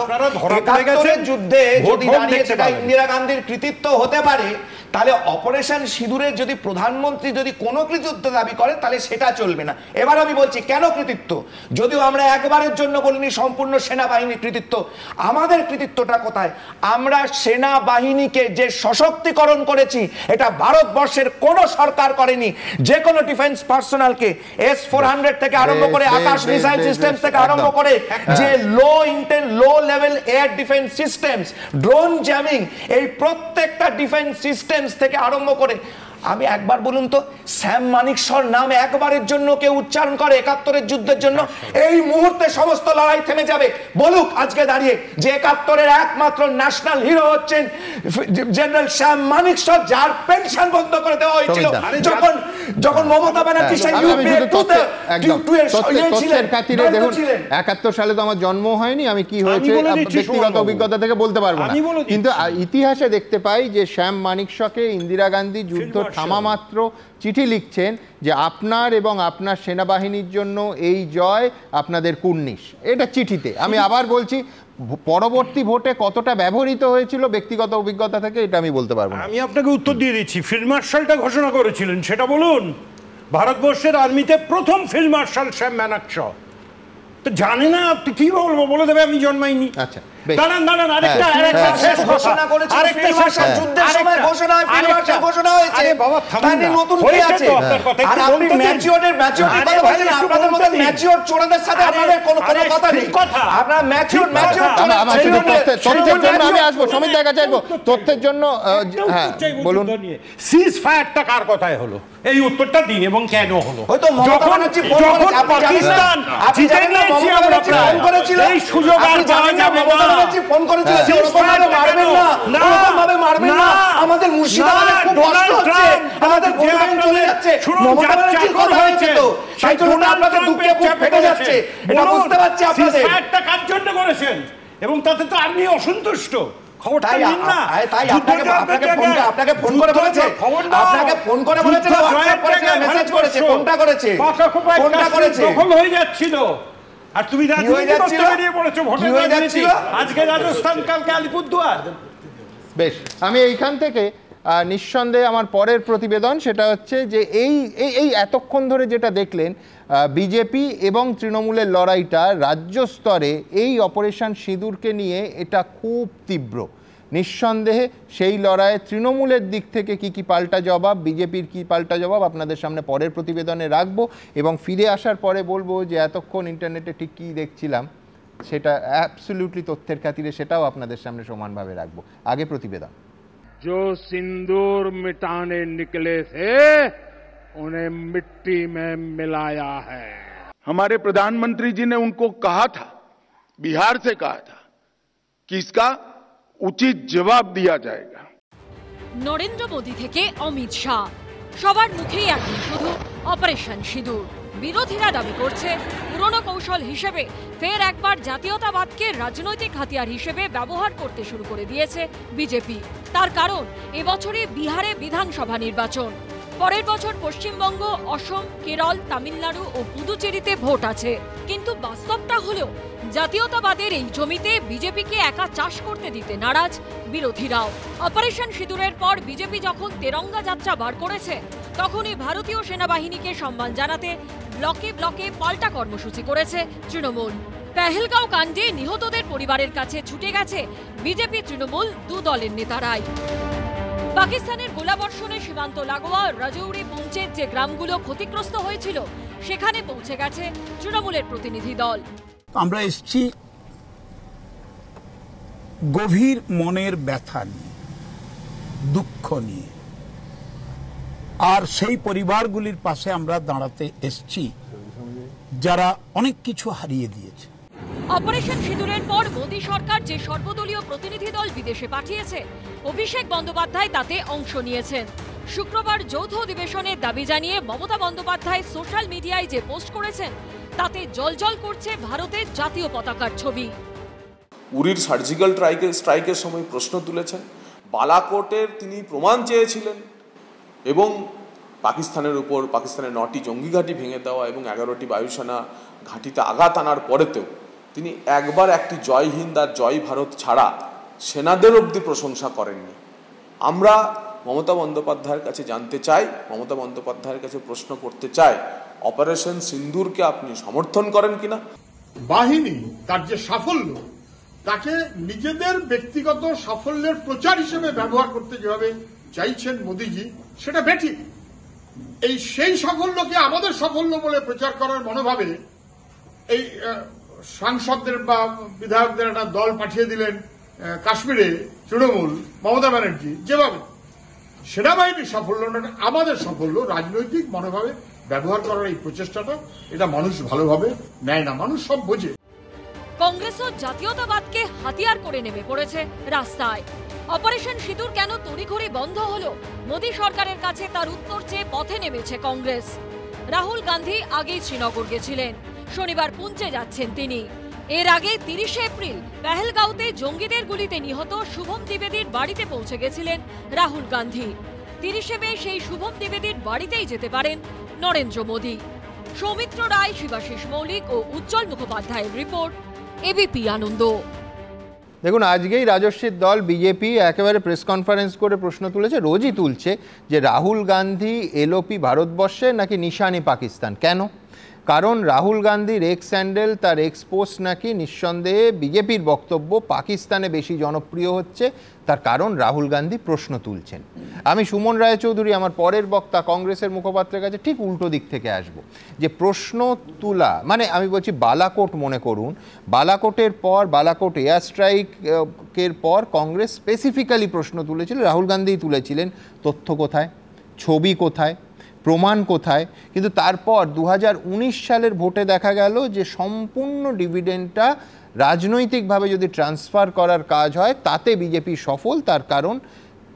৭১ যুদ্ধে যদি দাঁড়িয়ে থাকা ইন্দিরা গান্ধীর কৃতিত্ব হতে পারে, তাহলে অপারেশন সিঁদুরের যদি প্রধানমন্ত্রী যদি কোনো কৃতিত্ব দাবি করে তাহলে সেটা চলবে না। এবার আমি বলছি কেন কৃতিত্ব, যদিও আমরা একবারের জন্য বলিনি সম্পূর্ণ সেনাবাহিনীর কৃতিত্ব। আমাদের কৃতিত্বটা কোথায়? আমরা সেনাবাহিনীকে যে সশক্তিকরণ করেছি এটা ভারতবর্ষের কোন সরকার করেনি। যে কোনো ডিফেন্স পার্সোনালকে S-400 থেকে আরম্ভ করে আকাশ মিসাইল সিস্টেমস থেকে আরম্ভ করে যে low level air defence systems, drone jamming, এই প্রত্যেকটা ডিফেন্স সিস্টেম থেকে আরম্ভ করে, আমি একবার বলুন তো স্যাম মানিকশর নাম একবারের জন্য কেউ উচ্চারণ করে ৭১ যুদ্ধের জন্য? এই মুহূর্তে সমস্ত লড়াই থেমে যাবে। বলুক আজকে দাঁড়িয়ে যে ৭১ একমাত্র ন্যাশনাল হিরো হচ্ছেন জেনারেল স্যাম মানিকশর, যার পেনশন বন্ধ করে দেওয়া হয়েছিল যখন মমতা ব্যানার্জি সেই তথ্যের খাতিরে দেখুন ৭১ সালে তো আমার জন্ম হয়নি, আমি কি হয়েছে ব্যক্তিগত অভিজ্ঞতা থেকে বলতে পারবো না, কিন্তু ইতিহাসে দেখতে পাই যে শ্যাম মানিকশকে ইন্দিরা গান্ধী যুদ্ধ থামা মাত্র চিঠি লিখছেন যে আপনার এবং আপনার সেনাবাহিনীর জন্য এই জয় আপনাদের কুর্নিশ, এটা চিঠিতে। আমি আবার বলছি পরবর্তী ভোটে কতটা ব্যবহৃত হয়েছিল ব্যক্তিগত অভিজ্ঞতা থেকে এটা আমি বলতে পারবো না। আমি আপনাকে উত্তর দিয়ে দিচ্ছি। ফিল্ড মার্শালটা ঘোষণা করেছিলেন সেটা বলুন। ভারতবর্ষের আর্মিতে প্রথম ফিল্ড মার্শাল শ্যাম মানেকশ। তো জানে না কি বলবো, বলে দেবে আমি জন্মাইনি। আচ্ছা দাঁড়ান আরেকটা শেষ ঘোষণা করেছে ফিল্ড মার্শাল যুদ্ধের সময় ঘোষণা হয়, ফিল্ড মার্শাল ঘোষণা হয়েছে। আরে বাবা থামুন না, নতুন কি আছে? আর আপনি ম্যাচিওরের কথা বলছেন, আপনাদের মত ম্যাচিওর চোরদের সাথে আপনাদের কোনো কথা নেই। আপনারা ম্যাচিওর তথ্যের জন্য আমি আসবো, সমিত দার কাছে আসবো তথ্যের জন্য। হ্যাঁ বলুন, সিজ ফায়ারটা কার কথায় হলো এই উত্তরটা দিন এবং কেন হলো? হয়তো যখন পাকিস্তান জিতে নিয়েছি আমরা ফোন করেছিল, এই সুযোগ আর পাওয়া যাবে না। ফোন করেছিল ওরকম ভাবে মারবেন না, ওরকম ভাবে মারবেন না। আমাদের মুর্শিদাবাদে খুব কষ্ট হচ্ছে, আমাদের গোলাম চলে যাচ্ছে, মমতা ব্যানার্জি কথা হয়েছে তো সেই জন্য আপনাদের দুঃখে বুক ফেটে যাচ্ছে, এটা বুঝতে পারছি আপনাদের। সিজফায়ারটা কার জন্য করেছেন এবং তাতে তো আর্মি অসন্তুষ্ট। আর তুমি আজকে রাজস্থান, কালকে আলিপুরদুয়ার। বেশ, আমি এইখান থেকে নিঃসন্দেহে আমার পরের প্রতিবেদন সেটা হচ্ছে যে এই এতক্ষণ ধরে যেটা দেখলেন বিজেপি এবং তৃণমূলের লড়াইটা রাজ্য স্তরে এই অপারেশন সিঁদুরকে নিয়ে এটা খুব তীব্র। নিঃসন্দেহে সেই লড়াইয়ে তৃণমূলের দিক থেকে কি পাল্টা জবাব, বিজেপির কি পাল্টা জবাব আপনাদের সামনে পরের প্রতিবেদনে রাখবো এবং ফিরে আসার পরে বলবো যে এতক্ষণ ইন্টারনেটে ঠিক কী দেখছিলাম সেটা অ্যাবসলিউটলি তথ্যের খাতিরে সেটাও আপনাদের সামনে সমানভাবে রাখবো। আগে প্রতিবেদন। जो सिंदूर मिटाने निकले थे उन्हें मिट्टी में मिलाया है। हमारे प्रधानमंत्री जी ने उनको कहा था, बिहार से कहा था कि इसका उचित जवाब दिया जाएगा। নরেন্দ্র মোদি থেকে অমিত শাহ, সবার মুখেই এখন শুধু অপারেশন সিঁদুর। বিরোধীরা দাবি করছে পুরনো কৌশল হিসেবে ফের একবার জাতীয়তাবাদকে রাজনৈতিক হাতিয়ার হিসেবে ব্যবহার করতে শুরু করে দিয়েছে বিজেপি। তার কারণ এবছরে বিহারে বিধানসভা নির্বাচন, পরের বছর পশ্চিমবঙ্গ, অসম, কেরল, তামিলনাড়ু ও পুদুচেরিতে ভোট আছে। কিন্তু বাস্তবটা হলো জাতীয়তাবাদের এই জমিতে বিজেপিকে একা চাষ করতে দিতে নারাজ বিরোধীরাও। অপারেশন সিঁদুরের পর বিজেপি যখন তেরঙ্গা যাত্রা বার করেছে, তখনই ভারতীয় সেনাবাহিনীকে সম্মান জানাতে ব্লকে ব্লকে পাল্টা কর্মসূচি করেছে তৃণমূল। পেহেলগাঁও কাণ্ডে নিহতদের পরিবারের কাছে ছুটে গেছে বিজেপি তৃণমূল দু দলের নেতারাই। পাকিস্তানের গোলাবর্ষণে সীমান্ত লাগোয়া রাজৌরি, পুঞ্চের যে গ্রামগুলো ক্ষতিগ্রস্ত হয়েছিল সেখানে পৌঁছে গেছে তৃণমূলের প্রতিনিধি দল। আমরা এসেছি গভীর মনের ব্যথা নিয়ে, দুঃখ নিয়ে, আর সেই পরিবারগুলির পাশে আমরা দাঁড়াতে এসেছি যারা অনেক কিছু হারিয়ে দিয়েছে। অপারেশন সিঁদুরের পর মোদী সরকার যে সর্বদলীয় প্রতিনিধি দল বিদেশে পাঠিয়েছে, অভিষেক বন্দ্যোপাধ্যায় তাতে অংশ নিয়েছেন। শুক্রবার যৌথ অধিবেশনের দাবি জানিয়ে মমতা বন্দ্যোপাধ্যায় সোশ্যাল মিডিয়ায় যে পোস্ট করেছেন তাতে জলজল করছে ভারতের জাতীয় পতাকার ছবি। উরির সার্জিক্যাল স্ট্রাইকের সময় প্রশ্ন তুলেছেন, বালাকোটের তিনি প্রমাণ চেয়েছিলেন এবং পাকিস্তানের উপর পাকিস্তানের 9টি জঙ্গি ঘাঁটি ভেঙে দেওয়া এবং 11টি বায়ুসেনা ঘাঁটিতে আঘাত আনার পরেতেও তিনি একবার একটি জয় হিন্দ আর জয় ভারত ছাড়া সেনাদের অবধি প্রশংসা করেননি। আমরা মমতা বন্দ্যোপাধ্যায়ের কাছে জানতে চাই, মমতা বন্দ্যোপাধ্যায়ের কাছে প্রশ্ন করতে চাই, অপারেশন সিন্দুরকে আপনি সমর্থন করেন কিনা? বাহিনী তার যে সাফল্য তাকে নিজেদের ব্যক্তিগত সাফল্যের প্রচার হিসেবে ব্যবহার করতে যেভাবে চাইছেন মোদিজি, সেটা বেঠিক। সেই সাফল্যকে আমাদের সাফল্য বলে প্রচার করার মনোভাবে এই সাংসদদের বা বিধায়কদের একটা দল পাঠিয়ে দিলেন কাশ্মীরে তৃণমূল মমতা ব্যানার্জি, যেভাবে সেনাবাহিনীর সাফল্য না আমাদের সাফল্য রাজনৈতিক মনোভাবে ব্যবহার করার এই প্রচেষ্টাটা, এটা মানুষ ভালোভাবে নেয় না, মানুষ সব বোঝে। কংগ্রেসও জাতীয়তাবাদকে হাতিয়ার করে নেমে পড়েছে রাস্তায়। অপারেশন সিঁদুর কেন তড়িঘড়ি বন্ধ হলো, মোদী সরকারের কাছে তার উত্তর চেয়ে পথে নেমেছে কংগ্রেস। রাহুল গান্ধী আগেই শ্রীনগর গেছিলেন, শনিবার পুঞ্চে যাচ্ছেন তিনি। এর আগে 30 এপ্রিল পেহেলগাঁওতে জঙ্গিদের গুলিতে নিহত শুভম দ্বিবেদীর বাড়িতে পৌঁছে গেছিলেন রাহুল গান্ধী। 30 মে সেই শুভম দ্বিবেদীর বাড়িতেই যেতে পারেন নরেন্দ্র মোদী। সৌমিত্র রায়, শিবাশিস মৌলিক ও উজ্জ্বল মুখোপাধ্যায়ের রিপোর্ট, এবিপি আনন্দ। দেখুন, আজকেই রাজস্বীর দল বিজেপি একেবারে প্রেস কনফারেন্স করে প্রশ্ন তুলেছে, রোজই তুলছে, যে রাহুল গান্ধী এলওপি ভারতবর্ষে নাকি নিশানি পাকিস্তান। কেন? কারণ রাহুল গান্ধীর এক্স স্যান্ডেল, তার এক্সপোস্ট নাকি নিঃসন্দেহে বিজেপির বক্তব্য পাকিস্তানে বেশি জনপ্রিয় হচ্ছে। তার কারণ রাহুল গান্ধী প্রশ্ন তুলছেন। আমি সুমন রায়চৌধুরী, আমার পরের বক্তা কংগ্রেসের মুখপাত্রের কাছে ঠিক উল্টো দিক থেকে আসব, যে প্রশ্ন তোলা মানে আমি বলছি বালাকোট, মনে করুন বালাকোটের পর, বালাকোট এয়ার স্ট্রাইকের পর কংগ্রেস স্পেসিফিক্যালি প্রশ্ন তুলেছিল, রাহুল গান্ধীই তুলেছিলেন, তথ্য কোথায়, ছবি কোথায়, প্রমাণ কোথায়? কিন্তু তারপর 2019 সালের ভোটে দেখা গেল যে সম্পূর্ণ ডিভিডেন্ডটা রাজনৈতিকভাবে যদি ট্রান্সফার করার কাজ হয় তাতে বিজেপি সফল। তার কারণ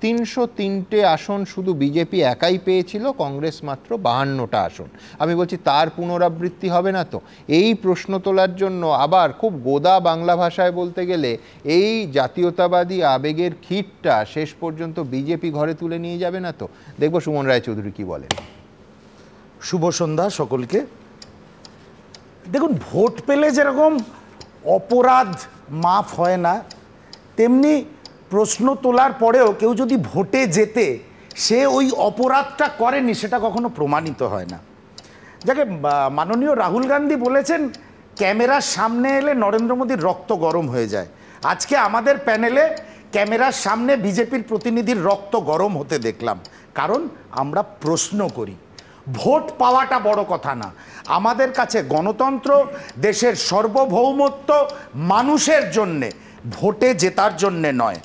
303টে আসন শুধু বিজেপি একাই পেয়েছিল, কংগ্রেস মাত্র 52টা আসন। আমি বলছি তার পুনরাবৃত্তি হবে না তো? এই প্রশ্ন তোলার জন্য আবার খুব গোদা বাংলা ভাষায় বলতে গেলে এই জাতীয়তাবাদী আবেগের ক্ষীরটা শেষ পর্যন্ত বিজেপি ঘরে তুলে নিয়ে যাবে না তো? দেখবো সুমন রায়চৌধুরী কি বলেন। শুভ সন্ধ্যা সকলকে। দেখুন, ভোট পেলে যেরকম অপরাধ মাফ হয় না, তেমনি প্রশ্ন তোলার পরেও কেউ যদি ভোটে যেতে সে ওই অপরাধটা করেনি সেটা কখনো প্রমাণিত হয় না। যাকে মাননীয় রাহুল গান্ধী বলেছেন, ক্যামেরার সামনে এলে নরেন্দ্র মোদীর রক্ত গরম হয়ে যায়। আজকে আমাদের প্যানেলে ক্যামেরার সামনে বিজেপির প্রতিনিধির রক্ত গরম হতে দেখলাম, কারণ আমরা প্রশ্ন করি। ভোট পাওয়াটা বড় কথা না, আমাদের কাছে গণতন্ত্র, দেশের সার্বভৌমত্ব মানুষের জন্যে, ভোটে জেতার জন্যে নয়।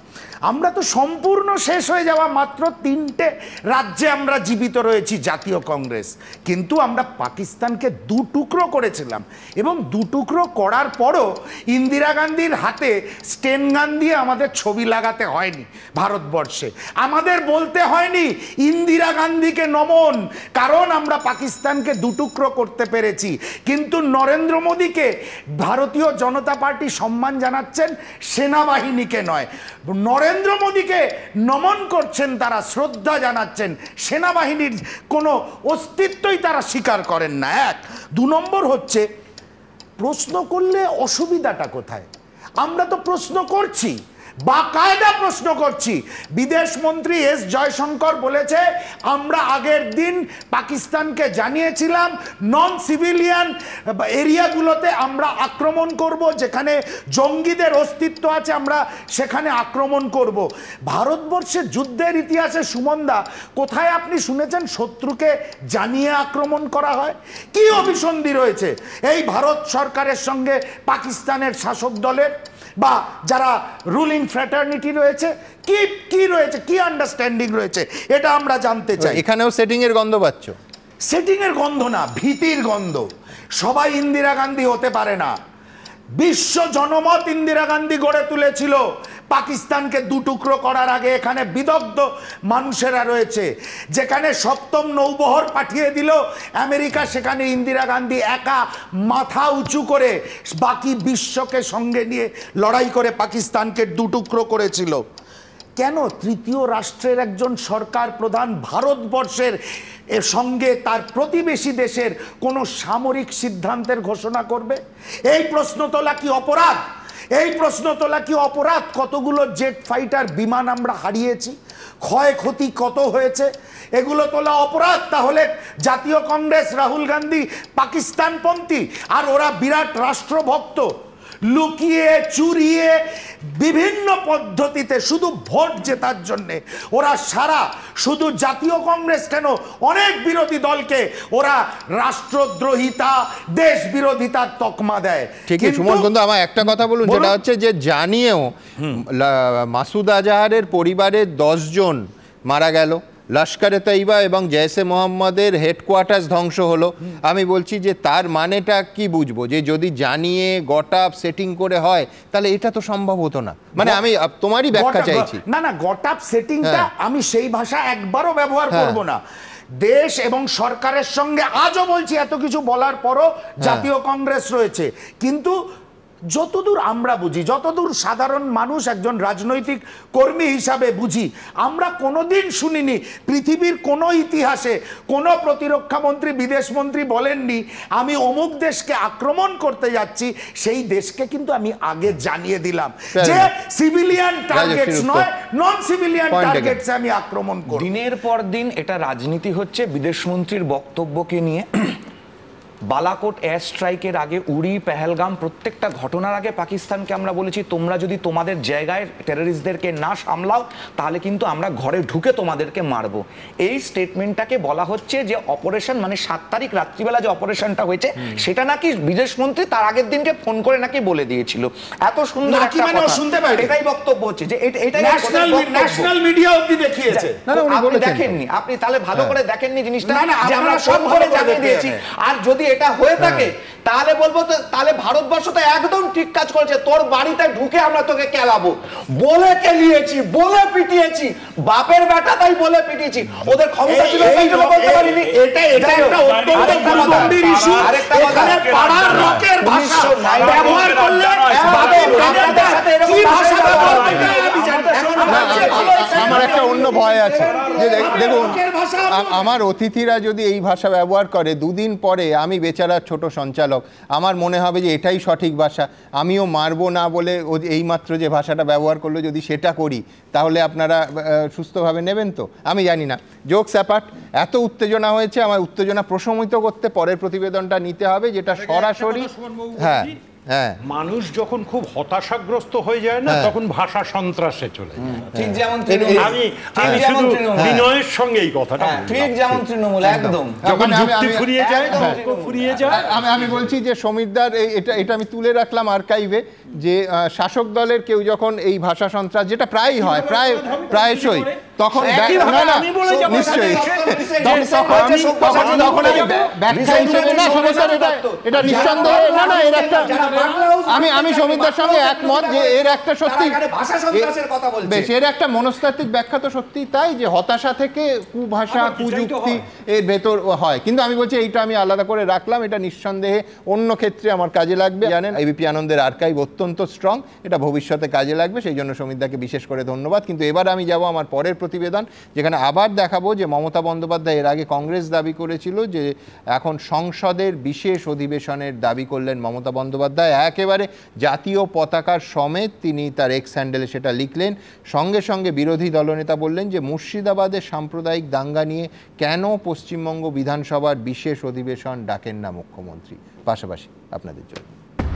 আমরা তো সম্পূর্ণ শেষ হয়ে যাওয়া মাত্র 3টে রাজ্যে আমরা জীবিত রয়েছি জাতীয় কংগ্রেস, কিন্তু আমরা পাকিস্তানকে 2 টুকরো করেছিলাম এবং 2 টুকরো করার পরও ইন্দিরা গান্ধীর হাতে স্টেন গান দিয়ে আমাদের ছবি লাগাতে হয়নি ভারতবর্ষে, আমাদের বলতে হয়নি ইন্দিরা গান্ধীকে নমন, কারণ আমরা পাকিস্তানকে 2 টুকরো করতে পেরেছি। কিন্তু নরেন্দ্র মোদীকে ভারতীয় জনতা পার্টি সম্মান জানাচ্ছেন, সেনাবাহিনীকে নয়। নরেন্দ্র মোদীকে নমন করছেন, তারা শ্রদ্ধা জানাচ্ছেন, সেনাবাহিনীর কোনো অস্তিত্বই তারা স্বীকার করেন না। 1, 2 নম্বর হচ্ছে প্রশ্ন করলে অসুবিধাটা কোথায়? আমরা তো প্রশ্ন করছি, বাকায়দা প্রশ্ন করছি। বিদেশ মন্ত্রী এস জয়শঙ্কর বলেছে, আমরা আগের দিন পাকিস্তানকে জানিয়েছিলাম নন সিভিলিয়ান এরিয়াগুলোতে আমরা আক্রমণ করব, যেখানে জঙ্গিদের অস্তিত্ব আছে আমরা সেখানে আক্রমণ করব। ভারতবর্ষের যুদ্ধের ইতিহাসে সুমনদা কোথায় আপনি শুনেছেন শত্রুকে জানিয়ে আক্রমণ করা হয়? কি অভিসন্ধি রয়েছে এই ভারত সরকারের সঙ্গে পাকিস্তানের শাসক দলের বা যারা রুলিং ফ্র্যাটার্নিটি রয়েছে? কি রয়েছে, কি আন্ডারস্ট্যান্ডিং রয়েছে, এটা আমরা জানতে চাই। এখানেও সেটিং এর গন্ধ পাচ্ছ? সেটিং এর গন্ধ না, ভীতির গন্ধ। সবাই ইন্দিরা গান্ধী হতে পারে না। বিশ্ব জনমত ইন্দিরা গান্ধী গড়ে তুলেছিল। পাকিস্তানকে 2 টুকরো করার আগে এখানে বিদগ্ধ মানুষেরা রয়েছে। যেখানে 7ম নৌবহর পাঠিয়ে দিল আমেরিকা, সেখানে ইন্দিরা গান্ধী একা মাথা উঁচু করে বাকি বিশ্বকে সঙ্গে নিয়ে লড়াই করে পাকিস্তানকে 2 টুকরো করেছিল। কেন তৃতীয় রাষ্ট্রের একজন সরকার প্রধান ভারতবর্ষের এর সঙ্গে তার প্রতিবেশী দেশের কোনো সামরিক সিদ্ধান্তের ঘোষণা করবে? এই প্রশ্ন তোলা কি অপরাধ? এই প্রশ্ন তোলা কি অপরাধ? কতগুলো জেট ফাইটার বিমান আমরা হারিয়েছি, ক্ষয়ক্ষতি কত হয়েছে, এগুলো তোলা অপরাধ? তাহলে জাতীয় কংগ্রেস, রাহুল গান্ধী পাকিস্তানপন্থী, আর ওরা বিরাট রাষ্ট্রভক্ত, লুকিয়ে চুরিয়ে বিভিন্ন পদ্ধতিতে শুধু ভোট জেতার জন্যে ওরা সারা, শুধু জাতীয় কংগ্রেস কেন, অনেক বিরোধী দলকে ওরা রাষ্ট্রদ্রোহিতা, দেশ বিরোধিতার তকমা দেয়। ঠিকই সুমন, কিন্তু আমার একটা কথা বলুন, যেটা হচ্ছে যে জানিয়েও মাসুদ আজহারের পরিবারের 10 জন মারা গেল, লস্করে তৈবা এবং জৈশে মোহাম্মদের হেডকোয়ার্টার্স ধ্বংস হলো। আমি বলছি যে তার মানেটা কি বুঝবো, যে যদি জানিয়ে গট আপ সেটিং করে হয় তাহলে এটা তো সম্ভব হতো না। মানে আমি তোমারই ব্যাখ্যা চাইছি। না না, গট আপ সেটিংটা আমি সেই ভাষা একবারও ব্যবহার করব না। দেশ এবং সরকারের সঙ্গে আজও বলছি, এত কিছু বলার পরও জাতীয় কংগ্রেস রয়েছে, কিন্তু যতদূর আমরা বুঝি, যতদূর সাধারণ মানুষ একজন রাজনৈতিক কর্মী হিসাবে বুঝি, আমরা কোনোদিন শুনিনি পৃথিবীর কোনো ইতিহাসে কোনো প্রতিরক্ষা মন্ত্রী, বিদেশ মন্ত্রী বলেননি আমি অমুক দেশকে আক্রমণ করতে যাচ্ছি, সেই দেশকে কিন্তু আমি আগে জানিয়ে দিলাম যে সিভিলিয়ান টার্গেটস নয়, নন সিভিলিয়ান টার্গেটসে আমি আক্রমণ করব। দিনের পর দিন এটা রাজনীতি হচ্ছে বিদেশমন্ত্রীর বক্তব্যকে নিয়ে। বালাকোট এয়ার স্ট্রাইকের আগে উড়ি, পেহেলগাম, প্রত্যেকটা ঘটনার আগে পাকিস্তানকে আমরা বলেছি তোমরা যদি তোমাদের জায়গায় টেররিস্টদেরকে না সামলাও তাহলে কিন্তু আমরা ঘরে ঢুকে তোমাদেরকে মারবো। এই স্টেটমেন্টটাকে বলা হচ্ছে যে অপারেশন, মানে 7 তারিখ রাত্রিবেলা যে অপারেশনটা হয়েছে সেটা নাকি বিদেশমন্ত্রী তার আগের দিনকে ফোন করে নাকি বলে দিয়েছিল। এত সুন্দর একটা কথা, শুনতে পাই, এটাই বক্তব্য হচ্ছে যে এটাই ন্যাশনাল মিডিয়া অবধি দেখিয়েছে। আপনি দেখেননি, আপনি তাহলে ভালো করে দেখেননি জিনিসটা যে আমরা ফোন করে জানিয়ে দিয়েছি। আর যদি এটা হয়ে থাকে তাহলে বলবো তো তাহলে ভারতবর্ষ তো একদম ঠিক কাজ করেছে, তোর বাড়িতে ঢুকে আমরা তোকে কেলাবো, বলে কেলিয়েছি, বলে পিটিয়েছি, বাপের বেটা তাই বলে পিটিয়েছি, ওদের ক্ষমতা ছিল বলতে পারিনি। এটা একটা অত্যন্ত গুরুগম্ভীর ইস্যু। এখানে পাড়ার লোকের ভাষা ব্যবহার করলে কি ভাষা ব্যবহার করতে আমার একটা অন্য ভয় আছে যে দেখুন, আমার অতিথিরা যদি এই ভাষা ব্যবহার করে, দুদিন পরে আমি বেচারা ছোট সঞ্চালক, আমার মনে হবে যে এটাই সঠিক ভাষা, আমিও মারবো না বলে এইমাত্র যে ভাষাটা ব্যবহার করলো যদি সেটা করি তাহলে আপনারা সুস্থভাবে নেবেন তো? আমি জানি না। জোকস অ্যাপার্ট, এত উত্তেজনা হয়েছে, আমার উত্তেজনা প্রশমিত করতে পরের প্রতিবেদনটা নিতে হবে, যেটা সরাসরি মানুষ যখন খুব হতাশাগ্রস্ত হয়ে যায় না তখন ভাষা সন্ত্রাসে চলে যায়। ঠিক যেমন আমি শুধু বিনয়ের সঙ্গে এই কথাটা, ঠিক যেমন তৃণমূল একদম যখন যুক্তি ফুরিয়ে যায়, ফুরিয়ে যায়। আমি বলছি যে সমীরদার এটা আমি তুলে রাখলাম আর্কাইভে, যে শাসক দলের কেউ যখন এই ভাষা সন্ত্রাস, যেটা প্রায়ই হয়, প্রায়শই, তখন নিশ্চয়ই তখন ব্যাখ্যা হিসেবে না সমস্যা, এটা নিঃসন্দেহে না এর একটা, আমি সমীরদার সঙ্গে একমত যে এর একটা সত্যি বেশ এর একটা মনস্তাত্ত্বিক ব্যাখ্যা তো সত্যি তাই, যে হতাশা থেকে কুভাষা, কুযুক্তি এর ভেতর হয়। কিন্তু আমি বলছি এইটা আমি আলাদা করে রাখলাম, এটা নিঃসন্দেহে অন্য ক্ষেত্রে আমার কাজে লাগবে। জানেন এবিপি আনন্দের আর্কাইভ অত্যন্ত স্ট্রং, এটা ভবিষ্যতে কাজে লাগবে, সেই জন্য সমীরদাকে বিশেষ করে ধন্যবাদ। কিন্তু এবার আমি যাব আমার পরের প্রতিবেদন, যেখানে আবার দেখাবো যে মমতা বন্দ্যোপাধ্যায় এর আগে কংগ্রেস দাবি করেছিল যে এখন সংসদের বিশেষ অধিবেশনের দাবি করলেন মমতা বন্দ্যোপাধ্যায়, একেবারে জাতীয় পতাকার সমেত তিনি তার এক্স হ্যান্ডেলে সেটা লিখলেন। সঙ্গে সঙ্গে বিরোধী দলনেতা বললেন যে মুর্শিদাবাদের সাম্প্রদায়িক দাঙ্গা নিয়ে কেন পশ্চিমবঙ্গ বিধানসভার বিশেষ অধিবেশন ডাকেন না মুখ্যমন্ত্রী। পাশাপাশি আপনাদের জন্য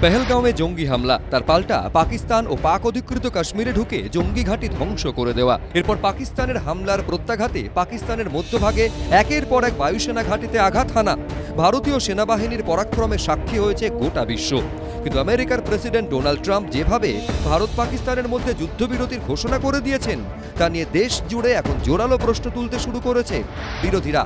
পেহেলগাঁওয়ে জঙ্গি হামলা, তার পাল্টা পাকিস্তান ও পাক অধিকৃত কাশ্মীরে ঢুকে জঙ্গি ঘাঁটি ধ্বংস করে দেওয়া। এরপর পাকিস্তানের হামলার প্রত্যাঘাতে পাকিস্তানের মধ্যভাগে একের পর এক বায়ুসেনা ঘাঁটিতে আঘাত হানা। ভারতীয় সেনাবাহিনীর পরাক্রমে সাক্ষী হয়েছে গোটা বিশ্ব। কিন্তু আমেরিকার প্রেসিডেন্ট ডোনাল্ড ট্রাম্প যেভাবে ভারত পাকিস্তানের মধ্যে যুদ্ধবিরতির ঘোষণা করে দিয়েছেন তা নিয়ে দেশ জুড়ে এখন জোরালো প্রশ্ন তুলতে শুরু করেছে বিরোধীরা।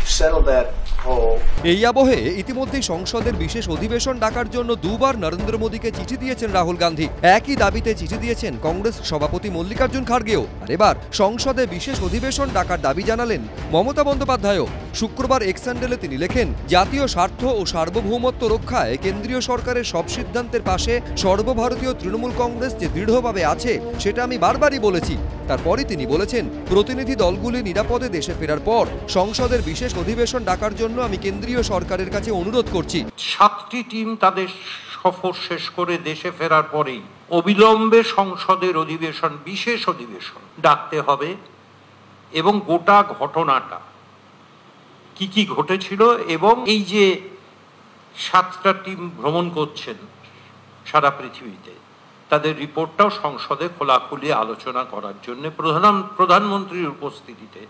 settle that whole. এই আবহে ইতিমধ্যেই সংসদের বিশেষ অধিবেশন ডাকার জন্য দুবার নরেন্দ্র মোদীকে চিঠি দিয়েছেন রাহুল গান্ধী। একই দাবিতে চিঠি দিয়েছেন কংগ্রেস সভাপতি মল্লিকার্জুন খার্গেও। আর এবার সংসদে বিশেষ অধিবেশন ডাকার দাবি জানালেন মমতা বন্দ্যোপাধ্যায়ও। শুক্রবার এক্স হ্যান্ডেলে তিনি লেখেন, জাতীয় স্বার্থ ও সার্বভৌমত্ব রক্ষায় কেন্দ্রীয় সরকারের সব সিদ্ধান্তের পাশে সর্বভারতীয় তৃণমূল কংগ্রেস যে দৃঢ়ভাবে আছে সেটা আমি বারবারই বলেছি। তারপরই তিনি বলেছেন, প্রতিনিধি দলগুলি নিরাপদে দেশে ফেরার পর সংসদের বিশেষ অধিবেশন ডাকার জন্য আমি কেন্দ্রীয় সরকারের কাছে অনুরোধ করছি। 7টি টিম তাদের সফর শেষ করে দেশে ফেরার পরেই অবিলম্বে সংসদের অধিবেশন, বিশেষ অধিবেশন ডাকতে হবে এবং গোটা ঘটনাটা কি কি ঘটেছিল এবং এই যে 7টা টিম ভ্রমণ করছেন সারা পৃথিবীতে তাদের রিপোর্টটাও সংসদে খোলাখুলি আলোচনা করার জন্য প্রধানমন্ত্রীর উপস্থিতিতে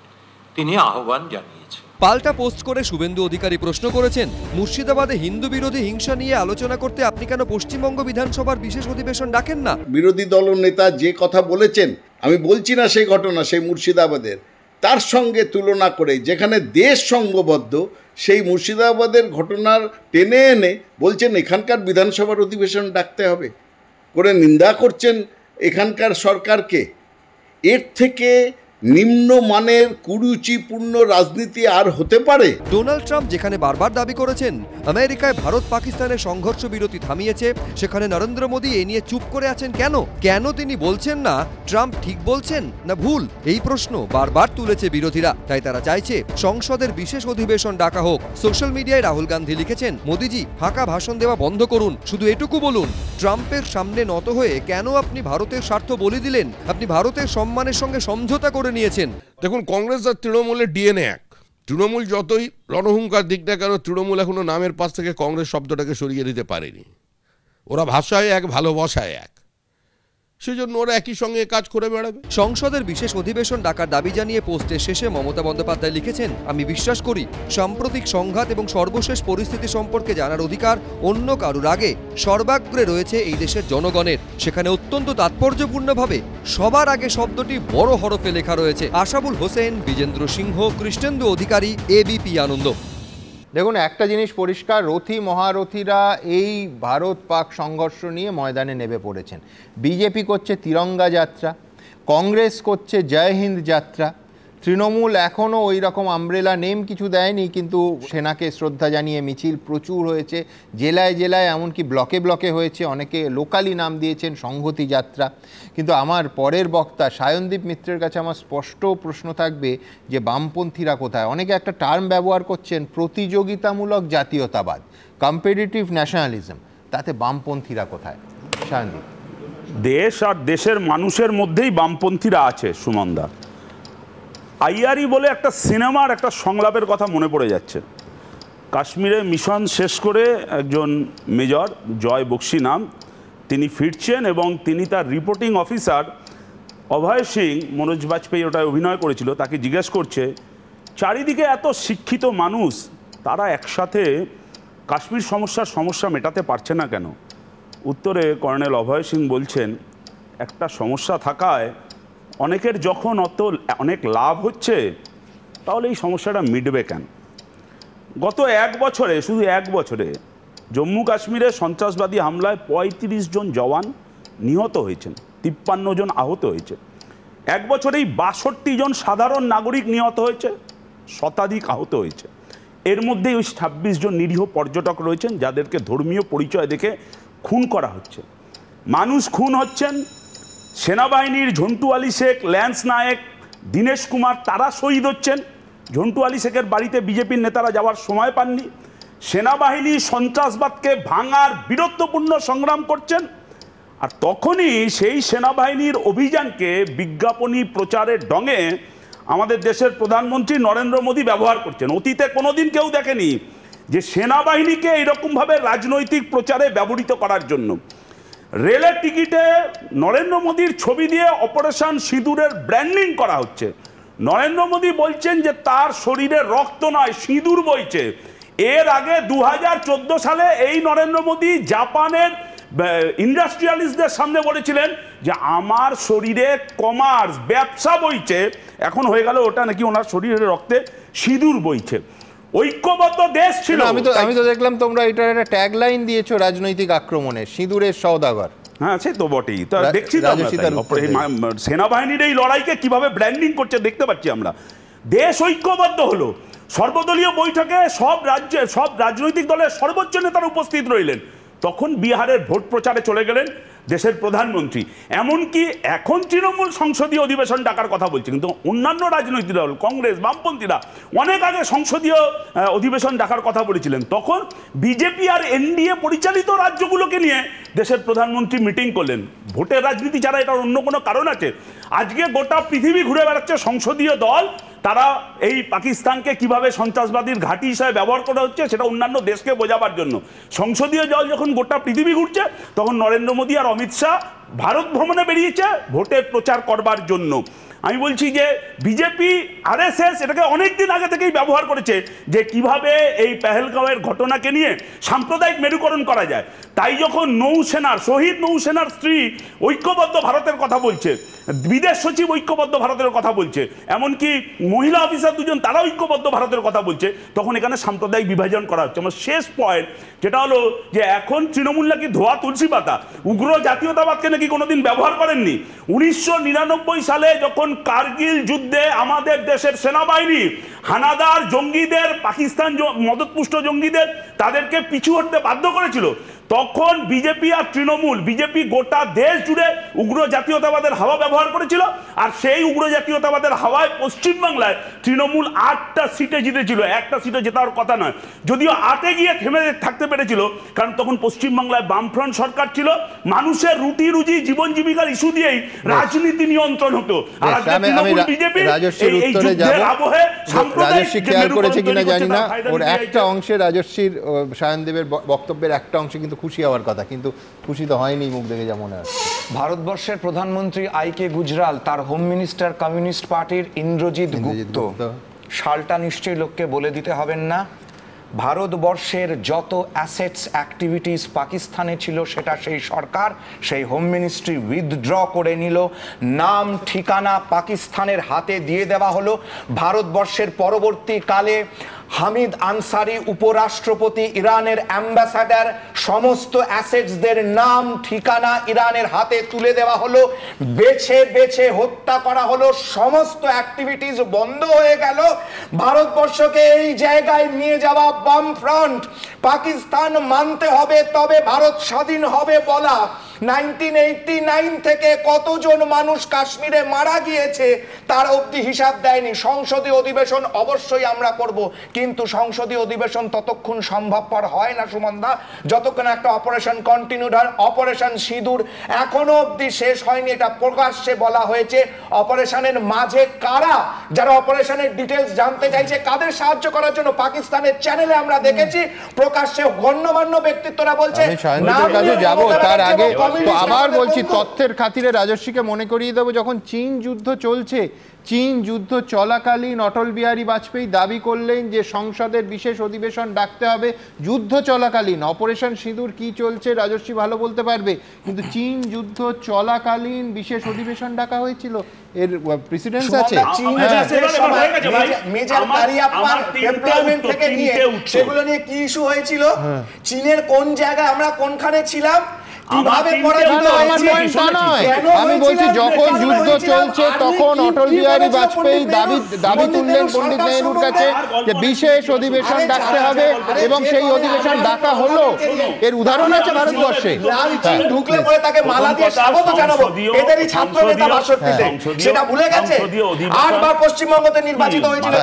তিনি আহ্বান জানিয়েছেন। পাল্টা পোস্ট করে শুভেন্দু অধিকারী প্রশ্ন করেছেন, মুর্শিদাবাদে হিন্দু বিরোধী হিংসা নিয়ে আলোচনা করতে আপনি কেন পশ্চিমবঙ্গ বিধানসভার বিশেষ অধিবেশন ডাকেন না? বিরোধী দল নেতা যে কথা বলেছেন, আমি বলছি না সেই ঘটনা, সেই মুর্শিদাবাদের, তার সঙ্গে তুলনা করে যেখানে দেশ সঙ্গবদ্ধ সেই মুর্শিদাবাদের ঘটনার টেনে এনে বলছেন এখানকার বিধানসভার অধিবেশন ডাকতে হবে, করে নিন্দা করছেন এখানকার সরকারকে। এর থেকে নিম্নমানের কুরুচিপূর্ণ রাজনীতি আর হতে পারে? ডোনাল্ড ট্রাম্প যেখানে বারবার দাবি করেছেন আমেরিকায় ভারত পাকিস্তানের সংঘর্ষ বিরতি থামিয়েছে, সেখানে নরেন্দ্র মোদী এ নিয়ে চুপ করে আছেন কেন? কেন তিনি বলছেন না ট্রাম্প ঠিক বলছেন না ভুল? এই প্রশ্ন বারবার তুলেছে বিরোধীরা। তাই তারা চাইছে সংসদের বিশেষ অধিবেশন ডাকা হোক। সোশ্যাল মিডিয়ায় রাহুল গান্ধী লিখেছেন, মোদীজি ফাঁকা ভাষণ দেওয়া বন্ধ করুন, শুধু এটুকু বলুন, ট্রাম্পের সামনে নত হয়ে কেন আপনি ভারতের স্বার্থ বলে দিলেন? আপনি ভারতের সম্মানের সঙ্গে সমঝোতা করে নিয়েছেন। দেখুন, কংগ্রেস আর তৃণমূলের ডিএনএ এক। তৃণমূল যতই রণহুঙ্কার দিক না কেন, তৃণমূল এখনো নামের পাশ থেকে কংগ্রেস শব্দটাকে সরিয়ে দিতে পারেনি। ওরা ভাষায় এক, ভালোবাসায় এক, সেজন্য ওরা একই সঙ্গে কাজ করে বেড়াবে। সংসদের বিশেষ অধিবেশন ডাকার দাবি জানিয়ে পোস্টের শেষে মমতা বন্দ্যোপাধ্যায় লিখেছেন, আমি বিশ্বাস করি সাম্প্রতিক সংঘাত এবং সর্বশেষ পরিস্থিতি সম্পর্কে জানার অধিকার অন্য কারুর আগে সর্বাগ্রে রয়েছে এই দেশের জনগণের। সেখানে অত্যন্ত তাৎপর্যপূর্ণভাবে সবার আগে শব্দটি বড় হরফে লেখা রয়েছে। আশাবুল হোসেন, বিজেন্দ্র সিংহ, কৃষ্ণেন্দু অধিকারী, এবিপি আনন্দ। দেখুন, একটা জিনিস পরিষ্কার, রথী মহারথীরা এই ভারত পাক সংঘর্ষ নিয়ে ময়দানে নেমে পড়েছেন। বিজেপি করছে তিরঙ্গা যাত্রা, কংগ্রেস করছে জয় হিন্দ যাত্রা, তৃণমূল এখনও ওই রকম আমব্রেলা নেম কিছু দেয়নি, কিন্তু সেনাকে শ্রদ্ধা জানিয়ে মিছিল প্রচুর হয়েছে, জেলায় জেলায় এমনকি ব্লকে ব্লকে হয়েছে, অনেকে লোকালি নাম দিয়েছেন সংহতি যাত্রা। কিন্তু আমার পরের বক্তা সায়নদীপ মিত্রের কাছে আমার স্পষ্ট প্রশ্ন থাকবে যে বামপন্থীরা কোথায়? অনেকে একটা টার্ম ব্যবহার করছেন, প্রতিযোগিতামূলক জাতীয়তাবাদ, কম্পিটিটিভ ন্যাশনালিজম, তাতে বামপন্থীরা কোথায়? সায়নদীপ। দেশ আর দেশের মানুষের মধ্যেই বামপন্থীরা আছে সুমনদা। আইআরই বলে একটা সিনেমার একটা সংলাপের কথা মনে পড়ে যাচ্ছে। কাশ্মীরে মিশন শেষ করে একজন মেজর, জয় বক্সি নাম, তিনি ফিরছেন এবং তিনি তার রিপোর্টিং অফিসার অভয় সিং, মনোজ বাজপেয়ী ওটায় অভিনয় করেছিল, তাকে জিজ্ঞেস করছে চারিদিকে এত শিক্ষিত মানুষ, তারা একসাথে কাশ্মীর সমস্যা মেটাতে পারছে না কেন? উত্তরে কর্নেল অভয় সিং বলছেন, একটা সমস্যা থাকায় অনেকের যখন অনেক লাভ হচ্ছে, তাহলে এই সমস্যাটা মিটবে কেন? গত এক বছরে, শুধু এক বছরে জম্মু কাশ্মীরে সন্ত্রাসবাদী হামলায় ৩৫ জন জওয়ান নিহত হয়েছেন, ৫৩ জন আহত হয়েছে। এক বছরেই ৬২ জন সাধারণ নাগরিক নিহত হয়েছে, শতাধিক আহত হয়েছে। এর মধ্যেই ওই ২৬ জন নিরীহ পর্যটক রয়েছেন যাদেরকে ধর্মীয় পরিচয় দেখে খুন করা হচ্ছে। মানুষ খুন হচ্ছেন, সেনাবাহিনীর ঝন্টু আলী শেখ, ল্যান্স নায়েক, দীনেশ কুমার, তারা শহীদ হচ্ছেন। ঝন্টু আলী শেখের বাড়িতে বিজেপির নেতারা যাওয়ার সময় পাননি। সেনাবাহিনী সন্ত্রাসবাদকে ভাঙার বীরত্বপূর্ণ সংগ্রাম করছেন, আর তখনই সেই সেনাবাহিনীর অভিযানকে বিজ্ঞাপনী প্রচারের ঢঙে আমাদের দেশের প্রধানমন্ত্রী নরেন্দ্র মোদী ব্যবহার করছেন। অতীতে কোনোদিন কেউ দেখেনি যে সেনাবাহিনীকে এরকমভাবে রাজনৈতিক প্রচারে ব্যবহৃত করার জন্য। রেলের টিকিটে নরেন্দ্র মোদীর ছবি দিয়ে অপারেশন সিঁদুরের ব্র্যান্ডিং করা হচ্ছে। নরেন্দ্র মোদী বলছেন যে তার শরীরে রক্ত নয়, সিঁদুর বইছে। এর আগে ২০১৪ সালে এই নরেন্দ্র মোদী জাপানের ইন্ডাস্ট্রিয়ালিস্টদের সামনে বলেছিলেন যে আমার শরীরে কমার্স, ব্যবসা বইছে। এখন হয়ে গেল ওটা নাকি ওনার শরীরের রক্তে সিঁদুর বইছে। ঐক্যবদ্ধ দেশ ছিল। আমি তো দেখলাম তোমরা এটার একটা ট্যাগলাইন দিয়েছো, রাজনৈতিক আক্রমণে সিঁদুরের সওদাগর। হ্যাঁ, সে তো বটেই। তো দেখছি তো সেনাবাহিনীর এই লড়াইকে কিভাবে ব্র্যান্ডিং করছে দেখতে পাচ্ছি আমরা। দেশ ঐক্যবদ্ধ হলো, সর্বদলীয় বৈঠকে সব রাজনৈতিক দলের সর্বোচ্চ নেতারা উপস্থিত রইলেন। তখন বিহারের ভোট প্রচারে চলে গেলেন দেশের প্রধানমন্ত্রী। এমনকি এখন তৃণমূল সংসদীয় অধিবেশন ডাকার কথা বলছে, কিন্তু অন্যান্য রাজনৈতিক দল কংগ্রেস বামপন্থীরা অনেক আগে সংসদীয় অধিবেশন ডাকার কথা বলেছিলেন। তখন বিজেপি আর এনডিএ পরিচালিত রাজ্যগুলোকে নিয়ে দেশের প্রধানমন্ত্রী মিটিং করলেন। ভোটের রাজনীতি ছাড়া এটার অন্য কোনো কারণ আছে? আজকে গোটা পৃথিবী ঘুরে বেড়াচ্ছে সংসদীয় দল, তারা এই পাকিস্তানকে কিভাবে সন্ত্রাসবাদীর ঘাঁটি হিসাবে ব্যবহার করা হচ্ছে সেটা অন্যান্য দেশকে বোঝাবার জন্য। সংসদীয় দল যখন গোটা পৃথিবী ঘুরছে, তখন নরেন্দ্র মোদী আর অমিত শাহ ভারত ভ্রমণে বেরিয়েছে ভোটের প্রচার করবার জন্য। আমি বলছি যে বিজেপি আরএসএস এটাকে অনেকদিন আগে থেকেই ব্যবহার করেছে যে কিভাবে এই পেহেলগাঁওয়ের ঘটনাকে নিয়ে সাম্প্রদায়িক মেরুকরণ করা যায়। তাই যখন নৌসেনার শহীদ নৌসেনার স্ত্রী ঐক্যবদ্ধ ভারতের কথা বলছে, বিদেশ সচিব ঐক্যবদ্ধ ভারতের কথা বলছে, এমনকি মহিলা অফিসার দুজন তারা ঐক্যবদ্ধ ভারতের কথা বলছে, তখন এখানে সাম্প্রদায়িক বিভাজন করা হচ্ছে। আমার শেষ পয়েন্ট যেটা হলো যে এখন তৃণমূল নাকি ধোয়া তুলসী পাতা, উগ্র জাতীয়তাবাদকে নাকি কোনোদিন ব্যবহার করেননি। 1999 সালে যখন কার্গিল যুদ্ধে আমাদের দেশের সেনাবাহিনী হানাদার জঙ্গিদের, পাকিস্তান মদতপুষ্ট জঙ্গিদের তাদেরকে পিছু হটতে বাধ্য করেছিল, তখন বিজেপি আর তৃণমূল, বিজেপি গোটা দেশ জুড়ে উগ্র জাতীয়তাবাদের হাওয়া ব্যবহার করেছিল। আর সেই উগ্র জাতীয়তাবাদের হাওয়ায় পশ্চিমবাংলায় তৃণমূল 8টা সিটে জিতেছিল, একটা সিটে জেতার কথা নয়। যদিও 8-এ গিয়ে থেমে থাকতে পেরেছিল, কারণ তখন পশ্চিমবাংলায় বামফ্রন্ট সরকার ছিল, মানুষের রুটি রুজি জীবন জীবিকার ইস্যু দিয়েই রাজনীতি নিয়ন্ত্রণ হতো। আর তৃণমূল বিজেপি এই যুদ্ধের আবহে রাজস্বী খেয়াল করেছে কিনা জানি না, ওর একটা অংশে রাজস্বীর সায়নদেবের বক্তব্যের একটা অংশে কিন্তু খুশি হওয়ার কথা, কিন্তু খুশি তো হয়নি মুখ দেখে যা মনে হয়। ভারতবর্ষের প্রধানমন্ত্রী আইকে গুজরাল, তার হোম মিনিস্টার কমিউনিস্ট পার্টির ইন্দ্রজিৎ গুপ্ত। সালটা নিশ্চয়ই লোককে বলে দিতে হবেন না। ভারতবর্ষের যত অ্যাসেটস অ্যাক্টিভিটিস পাকিস্তানে ছিল সেটা সেই সরকার, সেই হোম মিনিস্ট্রি উইথড্র করে নিল, নাম ঠিকানা পাকিস্তানের হাতে দিয়ে দেওয়া হলো। ভারতবর্ষের পরবর্তীকালে হামিদ আনসারি উপরাষ্ট্রপতি, ইরানের অ্যাম্বাসাডার, সমস্ত অ্যাসেটসদের নাম ঠিকানা ইরানের হাতে তুলে দেওয়া হলো, বেছে বেছে হত্যা করা হলো, সমস্ত অ্যাক্টিভিটিস বন্ধ হয়ে গেল। ভারতবর্ষকে এই জায়গায় নিয়ে যাওয়া বামফ্রন্ট, পাকিস্তান মানতে হবে তবে ভারত স্বাধীন হবে বলা। 1989 থেকে কতজন মানুষ কাশ্মীরে মারা গিয়েছে তার অবধি হিসাব দেয়নি। সংসদীয় অধিবেশন অবশ্যই আমরা করব, কিন্তু সংসদীয় অধিবেশন ততক্ষণ সম্ভবপর হয় না সুমনদা যতক্ষণ একটা অপারেশন কন্টিনিউড হয়। অপারেশন সিঁদুর এখনো অবধি শেষ হয়নি, এটা প্রকাশ্যে বলা হয়েছে। অপারেশনের মাঝে কারা, যারা অপারেশনের ডিটেলস জানতে চাইছে, কাদের সাহায্য করার জন্য পাকিস্তানের চ্যানেলে আমরা দেখেছি প্রকাশ্যে গণ্যমান্য ব্যক্তিত্বরা বলছে। তার আগে তো আবার বলছি, তথ্যের খাতিরে রাজস্বীকে মনে করিয়ে দেবো, যখন চীন যুদ্ধ চলছে, চীন যুদ্ধ চলাকালীন অটল বিহারী বাজপেয়ী দাবি করলেন যে সংসদের বিশেষ অধিবেশন ডাকতে হবে যুদ্ধ চলাকালীন। অপারেশন সিঁদুর কি চলছে রাজস্বী ভালো বলতে পারবে, কিন্তু চীন যুদ্ধ চলাকালীন বিশেষ অধিবেশন ডাকা হয়েছিল, এর প্রেসিডেন্স আছে। সেগুলো নিয়ে কি ইস্যু হয়েছিল, চীনের কোন জায়গায় আমরা কোনখানে ছিলাম, আমি বলছি যখন যুদ্ধ চলছে তখন অটল বিহারী বাজপেয়ী দাবি তুললেন পণ্ডিত নেহরুর কাছে যে বিশেষ অধিবেশন ডাকতে হবে, এবং সেই অধিবেশন ডাকা হলো। এর উদাহরণ আছে ভারতবর্ষে। ঢুকলে পরে তাকে মালা দিয়ে স্বাগত জানাবো, এদেরই ছাত্র নেতা 62-তে, সেটা ভুলে গেছে। 8 বার পশ্চিমবঙ্গতে নির্বাচিত হয়েছিল,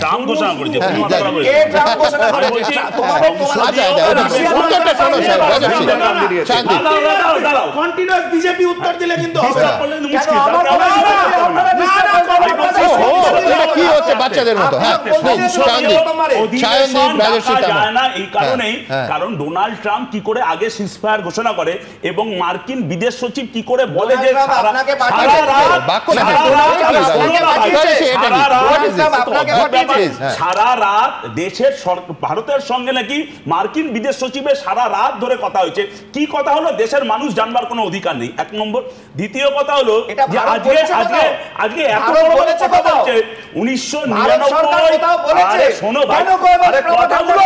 ট্রাম্প ঘোষণা করেছে। বিজেপি উত্তর দিলে কিন্তু বাচ্চাদের মতো। কারণ ডোনাল্ড ট্রাম্প কি করে আগে সিজফায়ার ঘোষণা করে এবং মার্কিন বিদেশ সচিব কি করে বলে যে সারা রাত দেশের ভারতের সঙ্গে নাকি মার্কিন বিদেশ সচিবের সারা রাত ধরে কথা হয়েছে। কি কথা হলো, দেশের মানুষ জানবার কোনো অধিকার নেই, 1 নম্বর। দ্বিতীয় কথা হলো যে আজকে এত বড় কথা কথা বলছে 1999 শোনো ভাই, কথাগুলো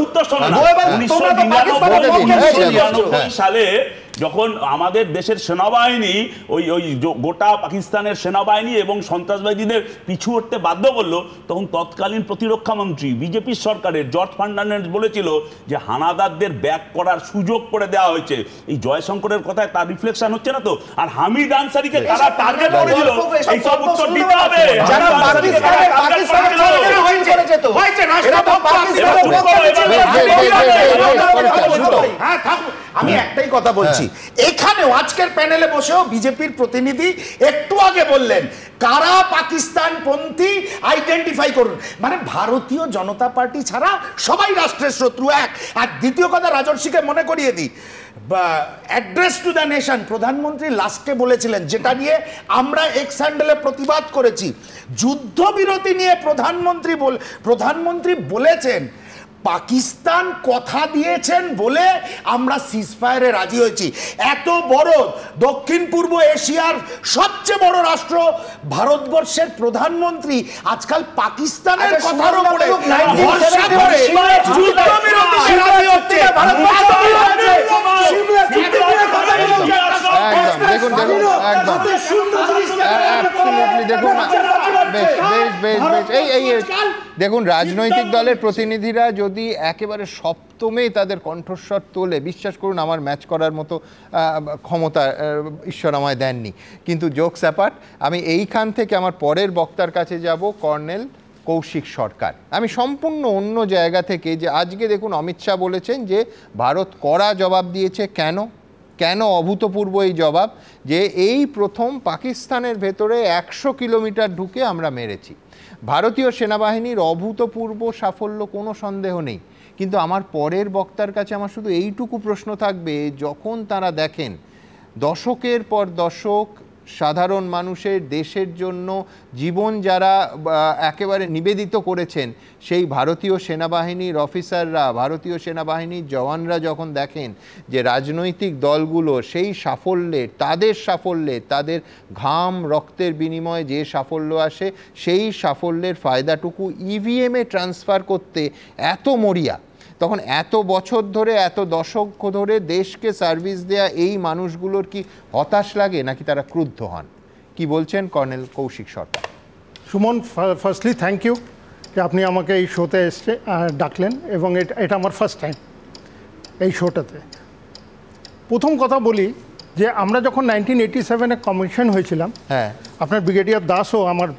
উত্তর শোনো না। 1999 সালে যখন আমাদের দেশের সেনাবাহিনী ওই গোটা পাকিস্তানের সেনাবাহিনী এবং সন্ত্রাসবাদীদের পিছু হটতে বাধ্য করলো, তখন তৎকালীন প্রতিরক্ষা মন্ত্রী বিজেপির সরকারের জর্জ ফার্নান্ডেজ বলেছিল যে হানাদারদের ব্যাক করার সুযোগ করে দেওয়া হয়েছে। এই জয়শঙ্করের কথায় তার রিফ্লেকশন হচ্ছে না তো? আর হামিদ আনসারিকে তারা টার্গেট করেছিল, এই সব উত্তর দিতে হবে। আমি একটাই কথা বলছি, এখানেও আজকের প্যানেলে বসেও বিজেপির প্রতিনিধি একটু আগে বললেন কারা পাকিস্তান পন্থী আইডেন্টিফাই করুন, মানে ভারতীয় জনতা পার্টি ছাড়া সবাই রাষ্ট্রের শত্রু। এক আর দ্বিতীয় কথা রাজর্ষিকে মনে করিয়ে দিই, অ্যাড্রেস টু দ্য নেশন প্রধানমন্ত্রী লাস্টে বলেছিলেন, যেটা নিয়ে আমরা এক্স হ্যান্ডেলে প্রতিবাদ করেছি, যুদ্ধবিরতি নিয়ে প্রধানমন্ত্রী বলেছেন পাকিস্তান কথা দিয়েছেন বলে আমরা সিজফায়ারে রাজি হয়েছি। এত বড় দক্ষিণ পূর্ব এশিয়ার সবচেয়ে বড় রাষ্ট্র ভারতবর্ষের প্রধানমন্ত্রী আজকাল পাকিস্তানের কথার উপরে ভরসা করে যুদ্ধবিরতি রাজি হচ্ছে। দেখুন দেখুন রাজনৈতিক দলের প্রতিনিধিরা যদি একেবারে সপ্তমে তাদের কণ্ঠস্বর তোলে, বিশ্বাস করুন আমার ম্যাচ করার মতো ক্ষমতা ঈশ্বর আমায় দেননি। কিন্তু জোকস অ্যাপার্ট, আমি এইখান থেকে আমার পরের বক্তার কাছে যাব, কর্নেল কৌশিক সরকার। আমি সম্পূর্ণ অন্য জায়গা থেকে, যে আজকে দেখুন অমিত শাহ বলেছেন যে ভারত কড়া জবাব দিয়েছে। কেন অভূতপূর্ব এই জবাব? যে এই প্রথম পাকিস্তানের ভেতরে 100 কিলোমিটার ঢুকে আমরা মেরেছি। ভারতীয় সেনাবাহিনীর অভূতপূর্ব সাফল্য, কোনো সন্দেহ নেই। কিন্তু আমার পরের বক্তার কাছে আমার শুধু এইটুকু প্রশ্ন থাকবে, যখন তারা দেখেন দশকের পর দশক সাধারণ মানুষের দেশের জন্য জীবন যারা একেবারে নিবেদিত করেছেন, সেই ভারতীয় সেনাবাহিনীর অফিসাররা, ভারতীয় সেনাবাহিনীর জওয়ানরা যখন দেখেন যে রাজনৈতিক দলগুলো সেই সাফল্যে, তাদের ঘাম রক্তের বিনিময়ে যে সাফল্য আসে, সেই সাফল্যের ফায়দাটুকু ইভিএমে ট্রান্সফার করতে এত মরিয়া, তখন এত বছর ধরে, এত দশক ধরে দেশকে সার্ভিস দেয়া এই মানুষগুলোর কি হতাশ লাগে নাকি তারা ক্রুদ্ধ হন? কি বলছেন colonel Kaushik Sarkar? Suman, firstly thank you যে আপনি আমাকে এই শোতে ডাকলেন, এবং এটা আমার ফার্স্ট টাইম এই শোটাতে। প্রথম কথা বলি যে আমরা যখন 1987-এ কমিশন হয়েছিলাম, হ্যাঁ, আপনার ব্রিগেডিয়ার দাসও আমার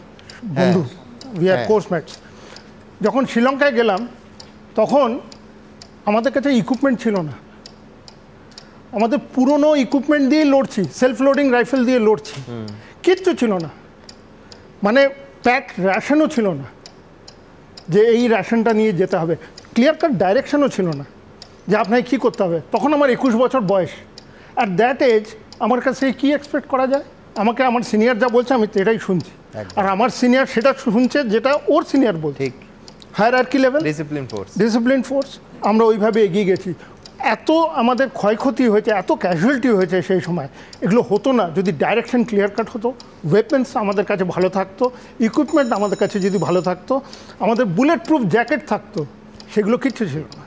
বন্ধু, উই আর কোর্সমেটস। যখন শ্রীলঙ্কায় গেলাম তখন আমাদের কাছে ইকুইপমেন্ট ছিল না, আমাদের পুরনো ইকুইপমেন্ট দিয়ে লড়ছি, সেলফ লোডিং রাইফেল দিয়ে লড়ছি, কিচ্ছু ছিল না, মানে প্যাক রেশনও ছিল না যে এই রেশনটা নিয়ে যেতে হবে, ক্লিয়ার কাট ডাইরেকশনও ছিল না যে আপনাকে কী করতে হবে। তখন আমার 21 বছর বয়স। অ্যাট দ্যাট এজ আমার কাছে কি এক্সপেক্ট করা যায়? আমাকে আমার সিনিয়র যা বলছে আমি এটাই শুনছি, আর আমার সিনিয়র সেটা শুনছে যেটা ওর সিনিয়র বলছে। হায়ারার্কি লেভেল, ডিসিপ্লিন ফোর্স, আমরা ওইভাবে এগিয়ে গেছি। এত আমাদের ক্ষয়ক্ষতি হয়েছে, এত ক্যাজুয়ালিটি হয়েছে সেই সময়, এগুলো হতো না যদি ডাইরেকশন ক্লিয়ার কাট হতো, ওয়েপেন্স আমাদের কাছে ভালো থাকতো, ইকুইপমেন্ট আমাদের কাছে যদি ভালো থাকতো, আমাদের বুলেট প্রুফ জ্যাকেট থাকতো, সেগুলো কিচ্ছু ছিল না।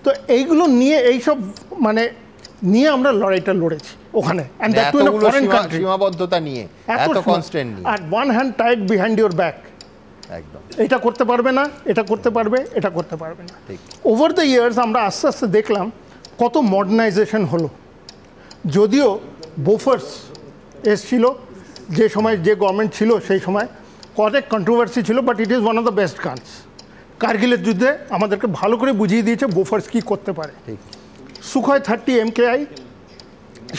তো এইগুলো নিয়ে, এইসব মানে নিয়ে আমরা লড়াইটা লড়েছি ওখানে, সীমাবদ্ধতা নিয়ে, এত কনস্ট্যান্ট নিয়ে, আর one hand tight behind your back, একদম এটা করতে পারবে না, এটা করতে পারবে, এটা করতে পারবে না। ওভার দ্য ইয়ার্স আমরা আস্তে আস্তে দেখলাম কত মডার্নাইজেশন হলো। যদিও বোফার্স এসছিল যে সময়, যে গভর্নমেন্ট ছিল সেই সময়, অনেক কন্ট্রোভার্সি ছিল, but it is one of the best guns. কার্গিলের যুদ্ধে আমাদেরকে ভালো করে বুঝিয়ে দিয়েছে বোফার্স কী করতে পারে। সুখয় 30 MKI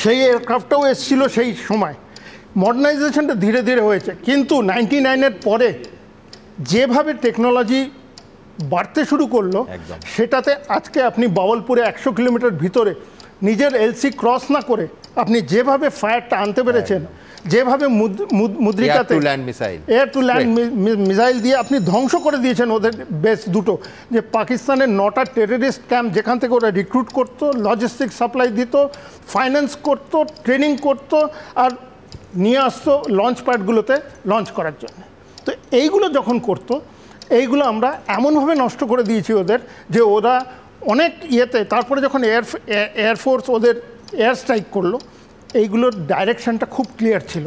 সেই এয়ারক্রাফটটাও এসছিল সেই সময়। মডার্নাইজেশনটা ধীরে ধীরে হয়েছে, কিন্তু 99-এর পরে যেভাবে টেকনোলজি বাড়তে শুরু করলো, সেটাতে আজকে আপনি বাওয়ালপুরে 100 কিলোমিটার ভিতরে নিজের LC ক্রস না করে আপনি যেভাবে ফায়ারটা আনতে পেরেছেন, যেভাবে মুদ্রিকাতে এয়ার টু ল্যান্ড মিসাইল দিয়ে আপনি ধ্বংস করে দিয়েছেন ওদের বেস দুটো, যে পাকিস্তানের 9টা টেররিস্ট ক্যাম্প যেখান থেকে ওরা রিক্রুট করতো, লজিস্টিক সাপ্লাই দিত, ফাইন্যান্স করতো, ট্রেনিং করতো, আর নিয়ে আসতো লঞ্চ প্যাডগুলোতে লঞ্চ করার জন্য। তো এইগুলো যখন করতো, এইগুলো আমরা এমনভাবে নষ্ট করে দিয়েছি ওদের যে ওরা অনেক ইয়েতে, তারপরে যখন এয়ারফোর্স ওদের এয়ার স্ট্রাইক করলো, এইগুলোর ডাইরেকশনটা খুব ক্লিয়ার ছিল।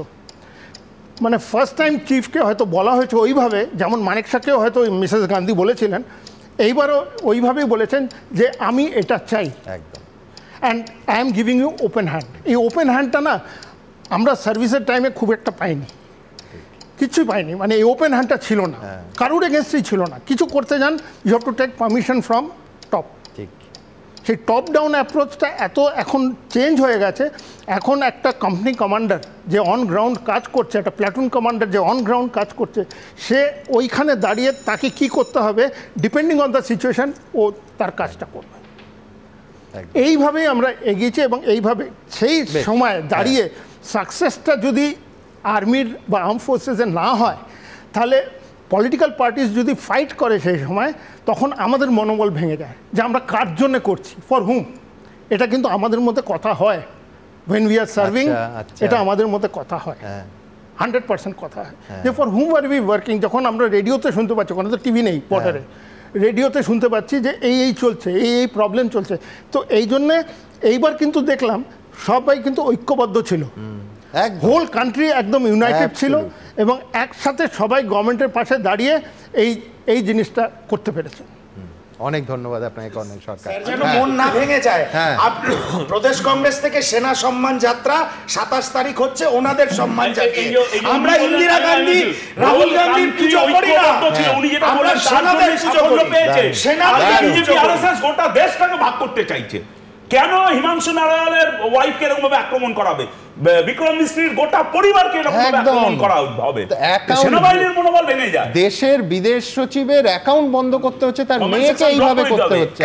মানে ফার্স্ট টাইম চিফকে হয়তো বলা হয়েছে ওইভাবে, যেমন মানেক শাহকেও হয়তো মিসেস গান্ধী বলেছিলেন, এইবারও ওইভাবেই বলেছেন যে আমি এটা চাই, একদম, and I am giving you open hand. এই ওপেন হ্যান্ডটা না আমরা সার্ভিসের টাইমে খুব একটা পাইনি, কিছুই পাইনি। মানে এই ওপেন হ্যান্ডটা ছিল না, কারোর এগেনস্টই ছিল না। কিছু করতে যান you have to take permission from top. সেই টপ ডাউন অ্যাপ্রোচটা এত এখন চেঞ্জ হয়ে গেছে। এখন একটা কোম্পানি কমান্ডার যে অন গ্রাউন্ড কাজ করছে, একটা প্ল্যাটুন কমান্ডার যে অন গ্রাউন্ড কাজ করছে, সে ওইখানে দাঁড়িয়ে তাকে কি করতে হবে ডিপেন্ডিং অন দ্য সিচুয়েশান ও তার কাজটা করবে। এইভাবেই আমরা এগিয়েছি এবং এইভাবে সেই সময় দাঁড়িয়ে সাকসেসটা যদি আর্মির বা আর্ম ফোর্সেসের না হয়, তাহলে পলিটিক্যাল পার্টিস যদি ফাইট করে সেই সময়, তখন আমাদের মনোবল ভেঙে যায় যে আমরা কার জন্য করছি, ফর হুম। এটা কিন্তু আমাদের মধ্যে কথা হয়, ওয়েন উই আর সার্ভিং, এটা আমাদের মধ্যে কথা হয়, 100% কথা হয় যে for whom are we working. যখন আমরা রেডিওতে শুনতে পাচ্ছি, ওখানে তো টিভি নেই বর্ডারে, রেডিওতে শুনতে পাচ্ছি যে এই চলছে, এই প্রবলেম চলছে। তো এই জন্যে এইবার কিন্তু দেখলাম সবাই কিন্তু ঐক্যবদ্ধ ছিল, হোল কান্ট্রি একদম ইউনাইটেড ছিল এবং একসাথে সবাই গভর্নমেন্টের পাশে দাঁড়িয়ে এই জিনিসটা করতে পেরেছে। অনেক ধন্যবাদ আপনাকে কর্নেল সরকার। যেন মন না ভেঙে যায়, প্রদেশ কংগ্রেস থেকে সেনা সম্মান যাত্রা 27 তারিখ হচ্ছে, ওনাদের সম্মান জানিয়ে আমরা ইন্দিরা গান্ধী, রাহুল গান্ধীর পুজো করি না, আমরা সেনাদের পুজো করি। আরএসএস গোটা দেশটাকে ভাগ করতে চাইছে। কেন হিমাংশু নারায়ণের ওয়াইফকে এরকম ভাবে আক্রমণ করাবে? বিক্রম মিশ্রির গোটা পরিবারকে এরকম ভাবে আক্রমণ করা হবে, সেনাবাহিনীর মনোবল ভেঙে যায়। দেশের বিদেশ সচিবের অ্যাকাউন্ট বন্ধ করতে হচ্ছে, তার মেয়েকে এইভাবে করতে হচ্ছে।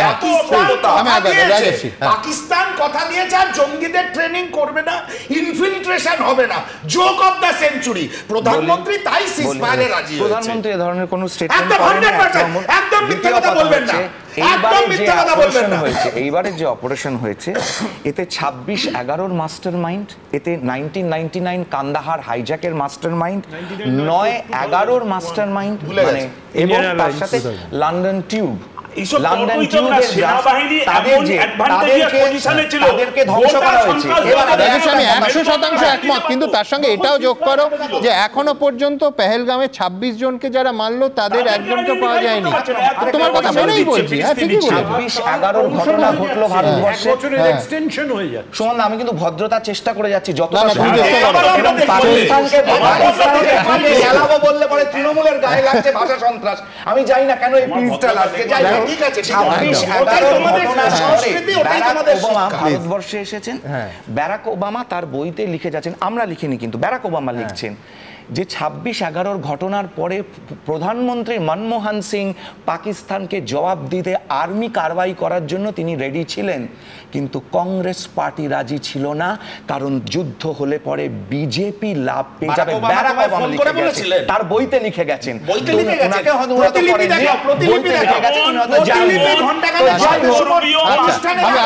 পাকিস্তান কথা দিয়েছে আর জঙ্গিদের ট্রেনিং করবে না, ইনফিলট্রেশন হবে না, জোক অফ দ্য সেঞ্চুরি। প্রধানমন্ত্রী তাই সিজফায়ারে রাজি হয়েছে। প্রধানমন্ত্রী এই ধরনের কোনো স্টেটমেন্ট একদম মিথ্যা কথা বলবেন না, একদম মিথ্যা কথা বলবেন না। এইবারে যে অপারেশন হয়েছে, এতে 26/11 মাস্টার মাইন্ড, এতে 1999 কান্দাহার হাইজ্যাকের মাস্টার মাইন্ড, 9/11 মাস্টার মাইন্ড, মানে এবং তার সাথে লন্ডন টিউব, তাদেরকে ধ্বংস করা হয়েছে। আমি 100% একমত, কিন্তু তার সঙ্গে এটাও যোগ করো যে এখনো পর্যন্ত পেহেলগামে 26 জনকে যারা মারলো তাদের একজনকে পাওয়া যায়নি। তোমার কথা মেনেই বলছি, হ্যাঁ ঠিকই বলেছো। 26/11 ঘটনা ঘটলো ভারতবর্ষে, এক্সটেনশন হয়ে যাচ্ছে। শোন, আমি কিন্তু ভদ্রতার চেষ্টা করে যাচ্ছি যতটা পাকিস্তানকে গেলাবো বললে পরে তৃণমূলের গায়ে লাগছে ভাষা সন্ত্রাস। আমি জানি না কেন এই পিরিচটা লাগছে, যাই না, ঠিক আছে। 26/11 ভারতবর্ষে এসেছেন, ব্যারাক ওবামা তার বইতে লিখে যাচ্ছেন, আমরা লিখিনি কিন্তু ব্যারাক ওবামা লিখছেন যে 26/11 ঘটনার পরে প্রধানমন্ত্রী মনমোহন সিং পাকিস্তানকে জবাব দিতে আর্মি কারবাই করার জন্য তিনি রেডি ছিলেন, কিন্তু কংগ্রেস পার্টি রাজি ছিল না, কারণ যুদ্ধ হলে পরে বিজেপি লাভ পেয়ে যাবে। ব্যারাক ওবামা লিখে গেছেন, তার বইতে লিখে গেছেন,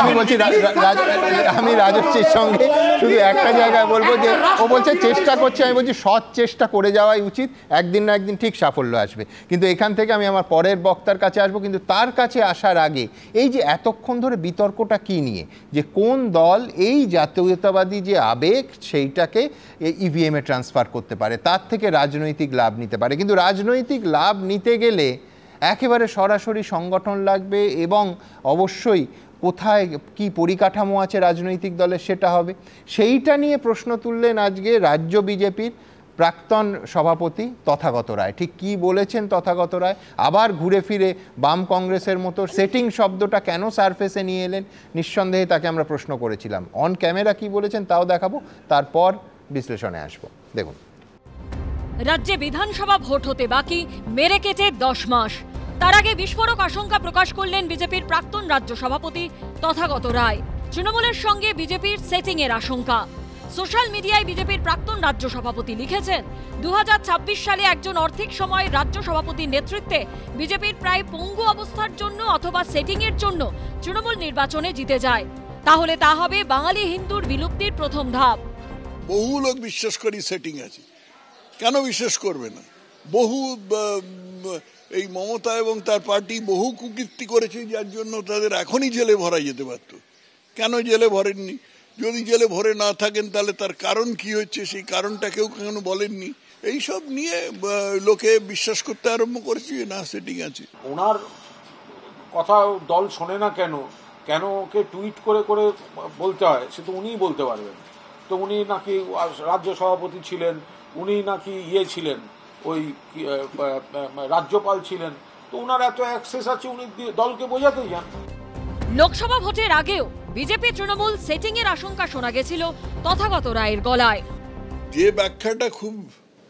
আমি বলছি আমি রাজশ্রীর সঙ্গে শুধু একটা জায়গায় বলবো যে ও বলছে চেষ্টা করছে, আমি বলছি সৎ চেষ্টা করে যাওয়াই উচিত, একদিন না একদিন ঠিক সাফল্য আসবে। কিন্তু এখান থেকে আমি আমার পরের বক্তার কাছে আসবো, কিন্তু তার কাছে আসার আগে এই যে এতক্ষণ ধরে বিতর্কটা কি নিয়ে, যে কোন দল এই জাতীয়তাবাদী যে আবেগ সেইটাকে ইভিএমে ট্রান্সফার করতে পারে, তার থেকে রাজনৈতিক লাভ নিতে পারে। কিন্তু রাজনৈতিক লাভ নিতে গেলে একেবারে সরাসরি সংগঠন লাগবে এবং অবশ্যই কোথায় কি পরিকাঠামো আছে রাজনৈতিক দলের সেটা হবে। সেইটা নিয়ে প্রশ্ন তুললেন আজকে রাজ্য বিজেপির প্রাক্তন সভাপতি তথাগত রায়। ঠিক কি বলেছেন তথাগত রায়? আবার ঘুরে ফিরে বাম কংগ্রেসের মতো সেটিং শব্দটা কেন সারফেসে নিয়ে এলেন? নিঃসন্দেহে তাকে আমরা প্রশ্ন করেছিলাম। অন ক্যামেরা কি বলেছেন তাও দেখাবো, তারপর বিশ্লেষণে আসবো। দেখুন, রাজ্যে বিধানসভা ভোট হতে বাকি, মেরে কেটে 10 মাস। তার আগে বিস্ফোরক আশঙ্কা প্রকাশ করলেন বিজেপির প্রাক্তন রাজ্য সভাপতি তথাগত রায়। তৃণমূলের সঙ্গে বিজেপির সেটিং এর আশঙ্কা। সোশ্যাল মিডিয়ায় বিজেপির প্রাক্তন রাজ্য সভাপতি লিখেছেন, 2026 সালে একজন অর্থিক সময় রাজ্য সভাপতির নেতৃত্বে বিজেপির প্রায় পঙ্গু অবস্থার জন্য অথবা সেটিং এর জন্য তৃণমূল নির্বাচনে জিতে যায়, তাহলে তা হবে বাঙালি হিন্দুর বিলুপ্তির প্রথম ধাপ। বহু লোক বিশ্বাস করি সেটিং আছে, কেন বিশ্বাস করবে না? বহু এই মমতা এবং তার পার্টি বহু কুকীর্তি করেছে, যার জন্য তাদের এখনই জেলে ভরা যেতে পারত। কেন জেলে ভরেননি? যদি জেলে ভরে না থাকেন তাহলে তার কারণ কি হচ্ছে, সেই কারণটা কেউ কেন বলেননি। এইসব নিয়ে লোকে বিশ্বাস করতে আরম্ভ করেছে না সেটিং আছে। ওনার কথা দল শোনে না কেন, কেন ওকে টুইট করে করে বলতে হয়, সে তো উনিই বলতে পারবেন। তো উনি নাকি রাজ্য সভাপতি ছিলেন, উনি নাকি ছিলেন ওই রাজ্যপাল ছিলেন, তো ওনার এত অ্যাক্সেস আছে, উনি দলকে বোঝাতেই যান। লোকসভা ভোটের আগেও বিজেপি তৃণমূল সেটিং এর আশঙ্কা শোনা গেছিল তথাগত রায়ের গলায়। যে ব্যাখ্যাটা খুব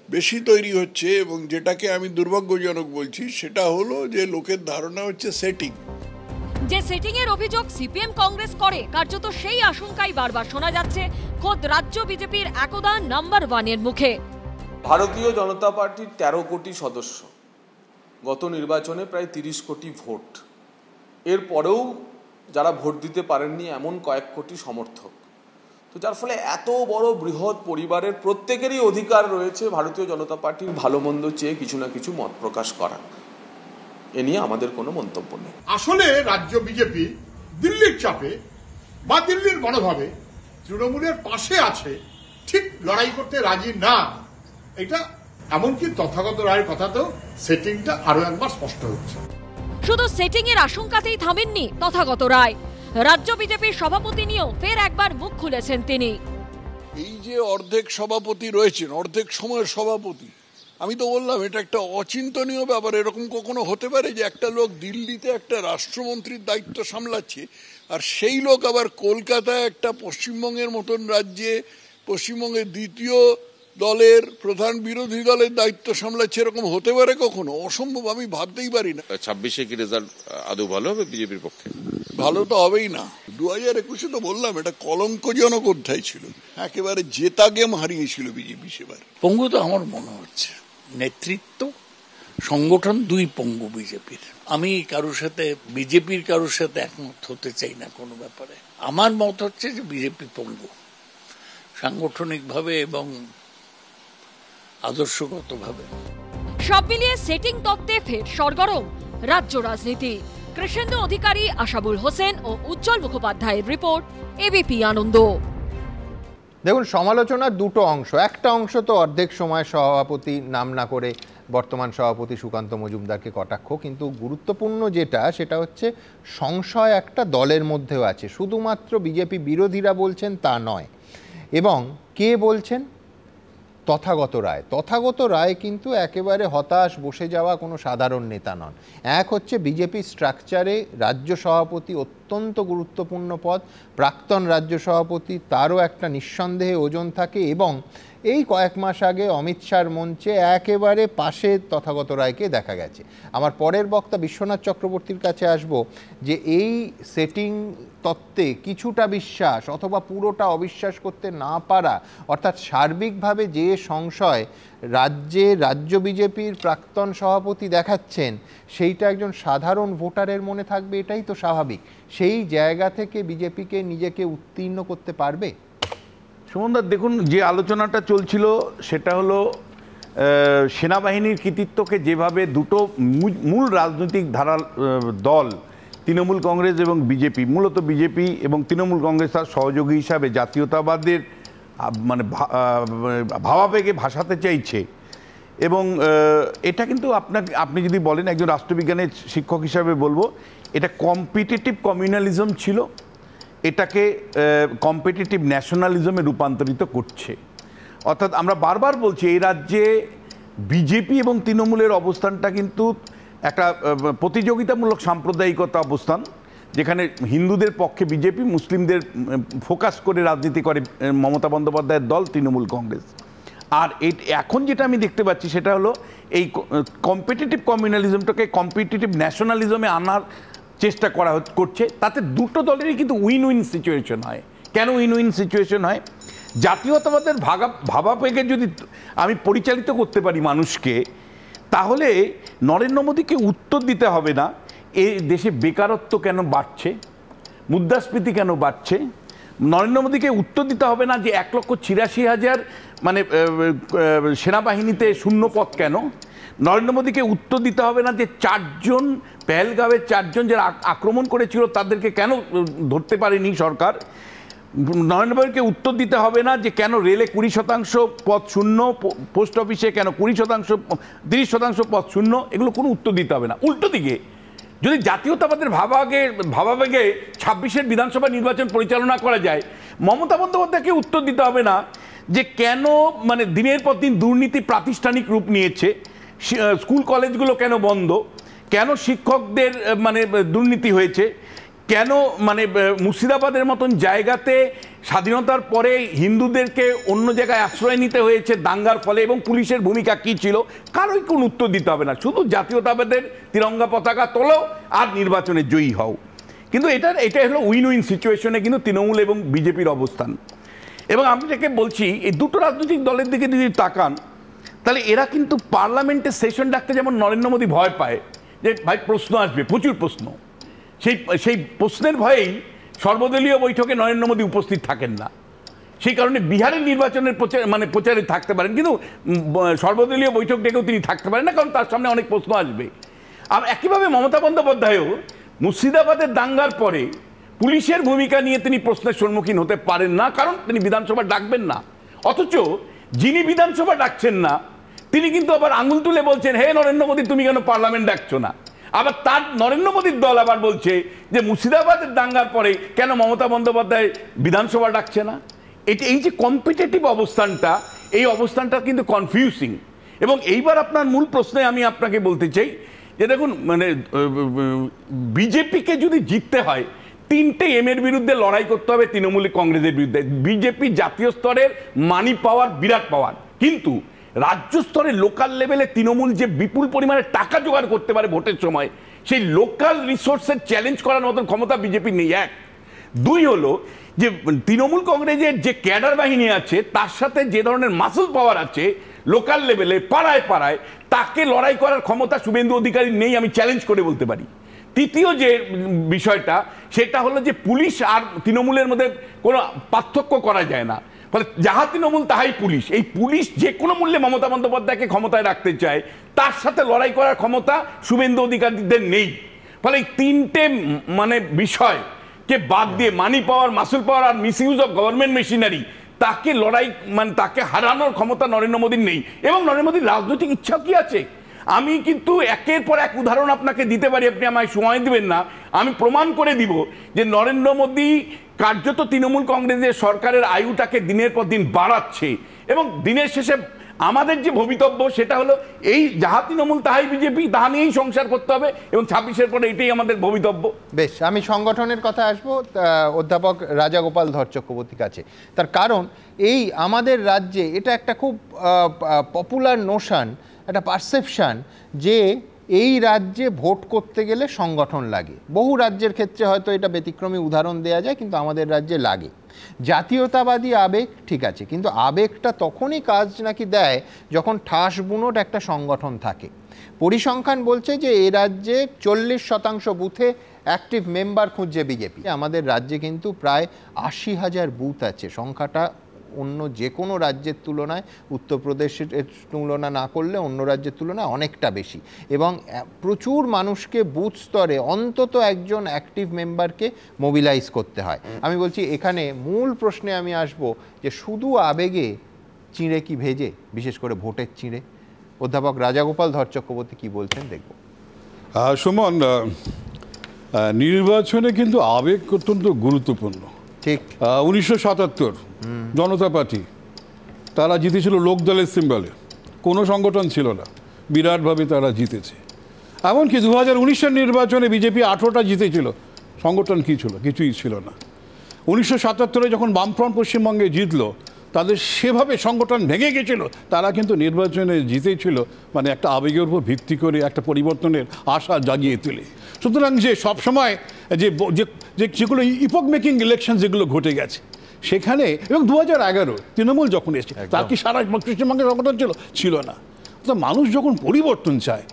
বেশি তৈরি হচ্ছে এবং যেটাকে আমি দুর্ভাগ্যজনক বলছি, সেটা হলো যে লোকের ধারণা হচ্ছে সেটিং। যে সেটিং এর অভিযোগ সিপিএম কংগ্রেস করে, কার্যত সেই আশঙ্কাই বারবার শোনা যাচ্ছে খোদ রাজ্য বিজেপির একদা নাম্বার 1 এর মুখে। ভারতীয় জনতা পার্টির 13 কোটি সদস্য, গত নির্বাচনে প্রায় 30 কোটি ভোট, এরপরেও যারা ভোট দিতে পারেননি এমন কয়েক কোটি সমর্থক। তো যার ফলে এত বড় বৃহৎ পরিবারের প্রত্যেকেরই অধিকার রয়েছে ভারতীয় জনতা পার্টির ভালো মন্দ চেয়ে কিছু না কিছু মত প্রকাশ করা। এ নিয়ে আমাদের কোনো মন্তব্য নেই। আসলে রাজ্য বিজেপি দিল্লির চাপে বা দিল্লির মনোভাবে তৃণমূলের পাশে আছে, ঠিক লড়াই করতে রাজি না। এটা এমনকি তথাগত রায়ের কথাতেও সেটিংটা আরো একবার স্পষ্ট হচ্ছে। শুধু সেটিং এর আশঙ্কাতেই থামেননি তথাগত রায়, রাজ্য বিজেপির সভাপতি নিয়েও ফের একবার মুখ খুলেছেন তিনি। এই যে অর্ধেক সভাপতি রয়েছেন, অর্ধেক সময়ের সভাপতি, আমি তো বললাম এটা একটা অচিন্তনীয় ব্যাপার। এরকম কখনো হতে পারে যে একটা লোক দিল্লিতে একটা রাষ্ট্রমন্ত্রীর দায়িত্ব সামলাচ্ছে, আর সেই লোক আবার কলকাতায় একটা পশ্চিমবঙ্গের মতন রাজ্যে পশ্চিমবঙ্গের দ্বিতীয় দলের প্রধান বিরোধী দলের দায়িত্ব সামলাচ্ছে? এরকম হতে পারে কখনো? অসম্ভব, আমি ভাবতেই পারি না। 26-এ কি রেজাল্ট আদৌ ভালো হবে বিজেপির পক্ষে? ভালো তো হবেই না। 2021-এ তো বললাম এটা কলঙ্কজনক অধ্যায় ছিল, একেবারে জেতা গেম হারিয়েছিল বিজেপি সেবার। পঙ্গু তো আমার মনে হচ্ছে নেতৃত্ব সংগঠন দুই পঙ্গু বিজেপির। আমি কারোর সাথে বিজেপির কারোর সাথে একমত হতে চাই না কোনো ব্যাপারে। আমার মত হচ্ছে যে বিজেপি পঙ্গু সাংগঠনিকভাবে এবং আদর্শগতভাবে। সব মিলিয়ে সেটিং তত্ত্বে ফের সরগরম রাজ্য রাজনীতি। কৃষ্ণেন্দু অধিকারী, আশাবুল হোসেন ও উজ্জ্বল মুখোপাধ্যায়ের রিপোর্ট, এবিপি আনন্দ। দেখুন, সমালোচনার দুটো অংশ। একটা অংশ তো অর্ধেক সময় সভাপতি নাম না করে বর্তমান সভাপতি সুকান্ত মজুমদারকে কটাক্ষ, কিন্তু গুরুত্বপূর্ণ যেটা সেটা হচ্ছে সংশয় একটা দলের মধ্যেও আছে, শুধুমাত্র বিজেপি বিরোধীরা বলছেন তা নয়। এবং কে বলছেন? তথাগত রায়। তথাগত রায় কিন্তু একেবারে হতাশ বসে যাওয়া কোনো সাধারণ নেতা নন। এক হচ্ছে বিজেপি স্ট্রাকচারে রাজ্য সভাপতি অত্যন্ত গুরুত্বপূর্ণ পদ, প্রাক্তন রাজ্য সভাপতি, তারও একটা নিঃসন্দেহে ওজন থাকে, এবং এই কয়েক মাস আগে অমিত শাহর মঞ্চে একেবারে পাশে তথাগত রায়কে দেখা গেছে। আমার পরের বক্তা বিশ্বনাথ চক্রবর্তীর কাছে আসব যে এই সেটিং তত্ত্বে কিছুটা বিশ্বাস অথবা পুরোটা অবিশ্বাস করতে না পারা, অর্থাৎ সার্বিকভাবে যে সংশয় রাজ্য বিজেপির প্রাক্তন সভাপতি দেখাচ্ছেন সেইটা একজন সাধারণ ভোটারের মনে থাকবে, এটাই তো স্বাভাবিক। সেই জায়গা থেকে বিজেপিকে নিজেকে উত্তীর্ণ করতে পারবে? সুমনদা, দেখুন, যে আলোচনাটা চলছিল সেটা হলো সেনাবাহিনীর কৃতিত্বকে যেভাবে দুটো মূল রাজনৈতিক ধারা দল, তৃণমূল কংগ্রেস এবং বিজেপি, মূলত বিজেপি এবং তৃণমূল কংগ্রেস তার সহযোগী হিসাবে জাতীয়তাবাদের মানে ভাবাবেগে ভাসাতে চাইছে। এবং এটা কিন্তু আপনি যদি বলেন একজন রাষ্ট্রবিজ্ঞানের শিক্ষক হিসাবে বলবো, এটা কম্পিটিটিভ কমিউনালিজম ছিল, এটাকে কম্পিটিটিভ ন্যাশনালিজমে রূপান্তরিত করছে। অর্থাৎ আমরা বারবার বলছি এই রাজ্যে বিজেপি এবং তৃণমূলের অবস্থানটা কিন্তু একটা প্রতিযোগিতামূলক সাম্প্রদায়িকতা অবস্থান, যেখানে হিন্দুদের পক্ষে বিজেপি, মুসলিমদের ফোকাস করে রাজনীতি করে মমতা বন্দ্যোপাধ্যায়ের দল তৃণমূল কংগ্রেস। আর এখন যেটা আমি দেখতে পাচ্ছি সেটা হলো এই কম্পিটিটিভ কমিউনালিজমটাকে কম্পিটিটিভ ন্যাশনালিজমে আনার চেষ্টা করছে। তাতে দুটো দলেরই কিন্তু উইন উইন সিচুয়েশন হয়। কেন উইন উইন সিচুয়েশন হয়? জাতীয়তাবাদের ভাবাবেগে যদি আমি পরিচালিত করতে পারি মানুষকে, তাহলে নরেন্দ্র মোদীকে উত্তর দিতে হবে না এই দেশে বেকারত্ব কেন বাড়ছে, মুদ্রাস্ফীতি কেন বাড়ছে, নরেন্দ্র মোদীকে উত্তর দিতে হবে না যে 1,84,000 মানে সেনাবাহিনীতে শূন্য পদ কেন? নরেন্দ্র মোদীকে উত্তর দিতে হবে না যে 4 জন পেহেলগাঁওয়ের 4 জন যারা আক্রমণ করেছিল তাদেরকে কেন ধরতে পারেনি সরকার? নরেন্দ্র মোদীকে উত্তর দিতে হবে না যে কেন রেলে 20% পদ শূন্য, পোস্ট অফিসে কেন 20%, 30% পদ শূন্য, এগুলো কোনো উত্তর দিতে হবে না। উল্টো দিকে যদি জাতীয়তাবাদের ভাবাবেগে 26-এর বিধানসভা নির্বাচন পরিচালনা করা যায়, মমতা বন্দ্যোপাধ্যায়কে উত্তর দিতে হবে না যে কেন মানে দিনের পর দিন দুর্নীতি প্রাতিষ্ঠানিক রূপ নিয়েছে, স্কুল কলেজগুলো কেন বন্ধ, কেন শিক্ষকদের মানে দুর্নীতি হয়েছে, কেন মানে মুর্শিদাবাদের মতন জায়গাতে স্বাধীনতার পরে হিন্দুদেরকে অন্য জায়গায় আশ্রয় নিতে হয়েছে দাঙ্গার ফলে, এবং পুলিশের ভূমিকা কী ছিল, কারোই কোনো উত্তর দিতে হবে না। শুধু জাতীয়তাবাদের তিরঙ্গা পতাকা তোলো আর নির্বাচনে জয়ী হও। কিন্তু এটা হলো উইন উইন সিচুয়েশনে কিন্তু তৃণমূল এবং বিজেপির অবস্থান। এবং আমি যাকে বলছি, এই দুটো রাজনৈতিক দলের দিকে যদি তাকান তাহলে এরা কিন্তু পার্লামেন্টের সেশন ডাকতে যেমন নরেন্দ্র মোদী ভয় পায় যে ভাই প্রশ্ন আসবে, প্রচুর প্রশ্ন, সেই প্রশ্নের ভয়েই সর্বদলীয় বৈঠকে নরেন্দ্র মোদী উপস্থিত থাকেন না। সেই কারণে বিহারের নির্বাচনের প্রচারে থাকতে পারেন, কিন্তু সর্বদলীয় বৈঠক ডেকেও তিনি থাকতে পারেন না, কারণ তার সামনে অনেক প্রশ্ন আসবে। আর একইভাবে মমতা বন্দ্যোপাধ্যায়ও মুর্শিদাবাদের দাঙ্গার পরে পুলিশের ভূমিকা নিয়ে তিনি প্রশ্নের সম্মুখীন হতে পারেন না, কারণ তিনি বিধানসভা ডাকবেন না। অথচ যিনি বিধানসভা ডাকছেন না তিনি কিন্তু আবার আঙুল তুলে বলছেন, হে নরেন্দ্র মোদী তুমি কেন পার্লামেন্ট ডাকছো না? আবার তার নরেন্দ্র মোদীর দল আবার বলছে যে মুর্শিদাবাদের দাঙ্গার পরে কেন মমতা বন্দ্যোপাধ্যায় বিধানসভা ডাকছে না। এই যে কম্পিটিটিভ অবস্থানটা, এই অবস্থানটা কিন্তু কনফিউজিং। এবং এইবার আপনার মূল প্রশ্নে আমি আপনাকে বলতে চাই যে দেখুন, মানে বিজেপিকে যদি জিততে হয় 3টে এর বিরুদ্ধে লড়াই করতে হবে তৃণমূল কংগ্রেসের বিরুদ্ধে। বিজেপি জাতীয় স্তরের মানি পাওয়ার, বিরাট পাওয়ার, কিন্তু রাজ্য স্তরে লোকাল লেভেলে তৃণমূল যে বিপুল পরিমাণে টাকা জোগাড় করতে পারে ভোটের সময়, সেই লোকাল রিসোর্সের চ্যালেঞ্জ করার মতন ক্ষমতা বিজেপি নেই। 1, 2 হলো যে তৃণমূল কংগ্রেসের যে ক্যাডার বাহিনী আছে তার সাথে যে ধরনের মাসল পাওয়ার আছে লোকাল লেভেলে, পাড়ায় পাড়ায়, তাকে লড়াই করার ক্ষমতা শুভেন্দু অধিকারী নেই, আমি চ্যালেঞ্জ করে বলতে পারি। তৃতীয় যে বিষয়টা সেটা হলো যে পুলিশ আর তৃণমূলের মধ্যে কোনো পার্থক্য করা যায় না, ফলে যাহা তৃণমূল তাহাই পুলিশ। এই পুলিশ যে কোনো মূল্যে মমতা বন্দ্যোপাধ্যায়কে ক্ষমতায় রাখতে চায়, তার সাথে লড়াই করার ক্ষমতা শুভেন্দু অধিকারীদের নেই। ফলে এই 3টে মানে বিষয়কে বাদ দিয়ে মানি পাওয়ার, মাসুল পাওয়ার আর মিসইউজ অফ গভর্নমেন্ট মেশিনারি, তাকে লড়াই মানে তাকে হারানোর ক্ষমতা নরেন্দ্র মোদীর নেই। এবং নরেন্দ্র মোদীর রাজনৈতিক ইচ্ছা কি আছে? আমি কিন্তু একের পর এক উদাহরণ আপনাকে দিতে পারি, আপনি আমায় সময় দিবেন না, আমি প্রমাণ করে দিব যে নরেন্দ্র মোদী কার্যত তৃণমূল কংগ্রেসের সরকারের আয়ুটাকে দিনের পর দিন বাড়াচ্ছে। এবং দিনের শেষে আমাদের যে ভবিতব্য সেটা হলো এই যাহা তৃণমূল তাহাই বিজেপি, তাহা নিয়েই সংসার করতে হবে, এবং 26-এর পরে এটাই আমাদের ভবিতব্য। বেশ, আমি সংগঠনের কথা আসবো অধ্যাপক রাজাগোপাল ধর চক্রবর্তীর কাছে। তার কারণ এই আমাদের রাজ্যে এটা একটা খুব পপুলার নোশন, একটা পারসেপশান যে এই রাজ্যে ভোট করতে গেলে সংগঠন লাগে। বহু রাজ্যের ক্ষেত্রে হয়তো এটা ব্যতিক্রমী উদাহরণ দেওয়া যায়, কিন্তু আমাদের রাজ্যে লাগে। জাতীয়তাবাদী আবেগ ঠিক আছে, কিন্তু আবেগটা তখনই কাজ নাকি দেয় যখন ঠাস বুনোট একটা সংগঠন থাকে। পরিসংখ্যান বলছে যে এই রাজ্যে 40% বুথে অ্যাক্টিভ মেম্বার খুঁজছে বিজেপি। আমাদের রাজ্যে কিন্তু প্রায় 80,000 বুথ আছে। সংখ্যাটা অন্য যে কোনো রাজ্যের তুলনায়, উত্তরপ্রদেশের তুলনা না করলে অন্য রাজ্যের তুলনায় অনেকটা বেশি, এবং প্রচুর মানুষকে বুথ স্তরে অন্তত একজন অ্যাক্টিভ মেম্বারকে মোবিলাইজ করতে হয়। আমি বলছি এখানে মূল প্রশ্নে আমি আসব যে শুধু আবেগে চিঁড়ে কি ভেজে, বিশেষ করে ভোটের চিঁড়ে? অধ্যাপক রাজাগোপাল ধর চক্রবর্তী কি বলছেন দেখব। সুমন, নির্বাচনে কিন্তু আবেগ অত্যন্ত গুরুত্বপূর্ণ। ঠিক 1977 জনতা পার্টি তারা জিতেছিল লোকদলের সিম্বলে, কোনো সংগঠন ছিল না, বিরাটভাবে তারা জিতেছে। এমনকি 2019-এর নির্বাচনে বিজেপি 18টা জিতেছিল, সংগঠন কী ছিল? কিছুই ছিল না। 1977-এ যখন বামফ্রন্ট পশ্চিমবঙ্গে জিতলো, তাদের সেভাবে সংগঠন ভেঙে গেছিল, তারা কিন্তু নির্বাচনে জিতেছিল মানে একটা আবেগের উপর ভিত্তি করে একটা পরিবর্তনের আশা জাগিয়ে তোলে। সুতরাং যে সবসময় যেগুলো ইপক মেকিং ইলেকশন যেগুলো ঘটে গেছে সেখানে, এবং 2011 তৃণমূল যখন এসেছে, তার কি সারা পশ্চিমবঙ্গের সংগঠন ছিল না। তো মানুষ যখন পরিবর্তন চায়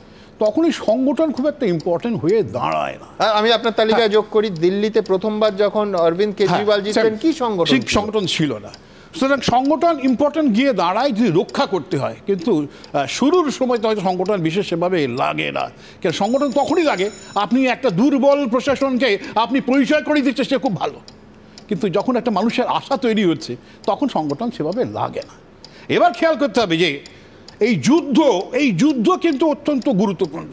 তখনই সংগঠন খুব একটা ইম্পর্টেন্ট হয়ে দাঁড়ায় না। আমি আপনার তালিকায় যোগ করি, দিল্লিতে প্রথমবার যখন অরবিন্দ কেজরিওয়াল জিতলেন কি সংগঠন? ঠিক সংগঠন ছিল না। সুতরাং সংগঠন ইম্পর্টেন্ট গিয়ে দাঁড়ায় যদি রক্ষা করতে হয়, কিন্তু শুরুর সময় তো হয়তো সংগঠন বিশেষ সেভাবে লাগে না। কেন সংগঠন তখনই লাগে আপনি একটা দুর্বল প্রশাসনকে আপনি পরিচয় করে দিচ্ছে, সে খুব ভালো, কিন্তু যখন একটা মানুষের আশা তৈরি হচ্ছে তখন সংগঠন সেভাবে লাগে না। এবার খেয়াল করতে হবে যে এই যুদ্ধ কিন্তু অত্যন্ত গুরুত্বপূর্ণ।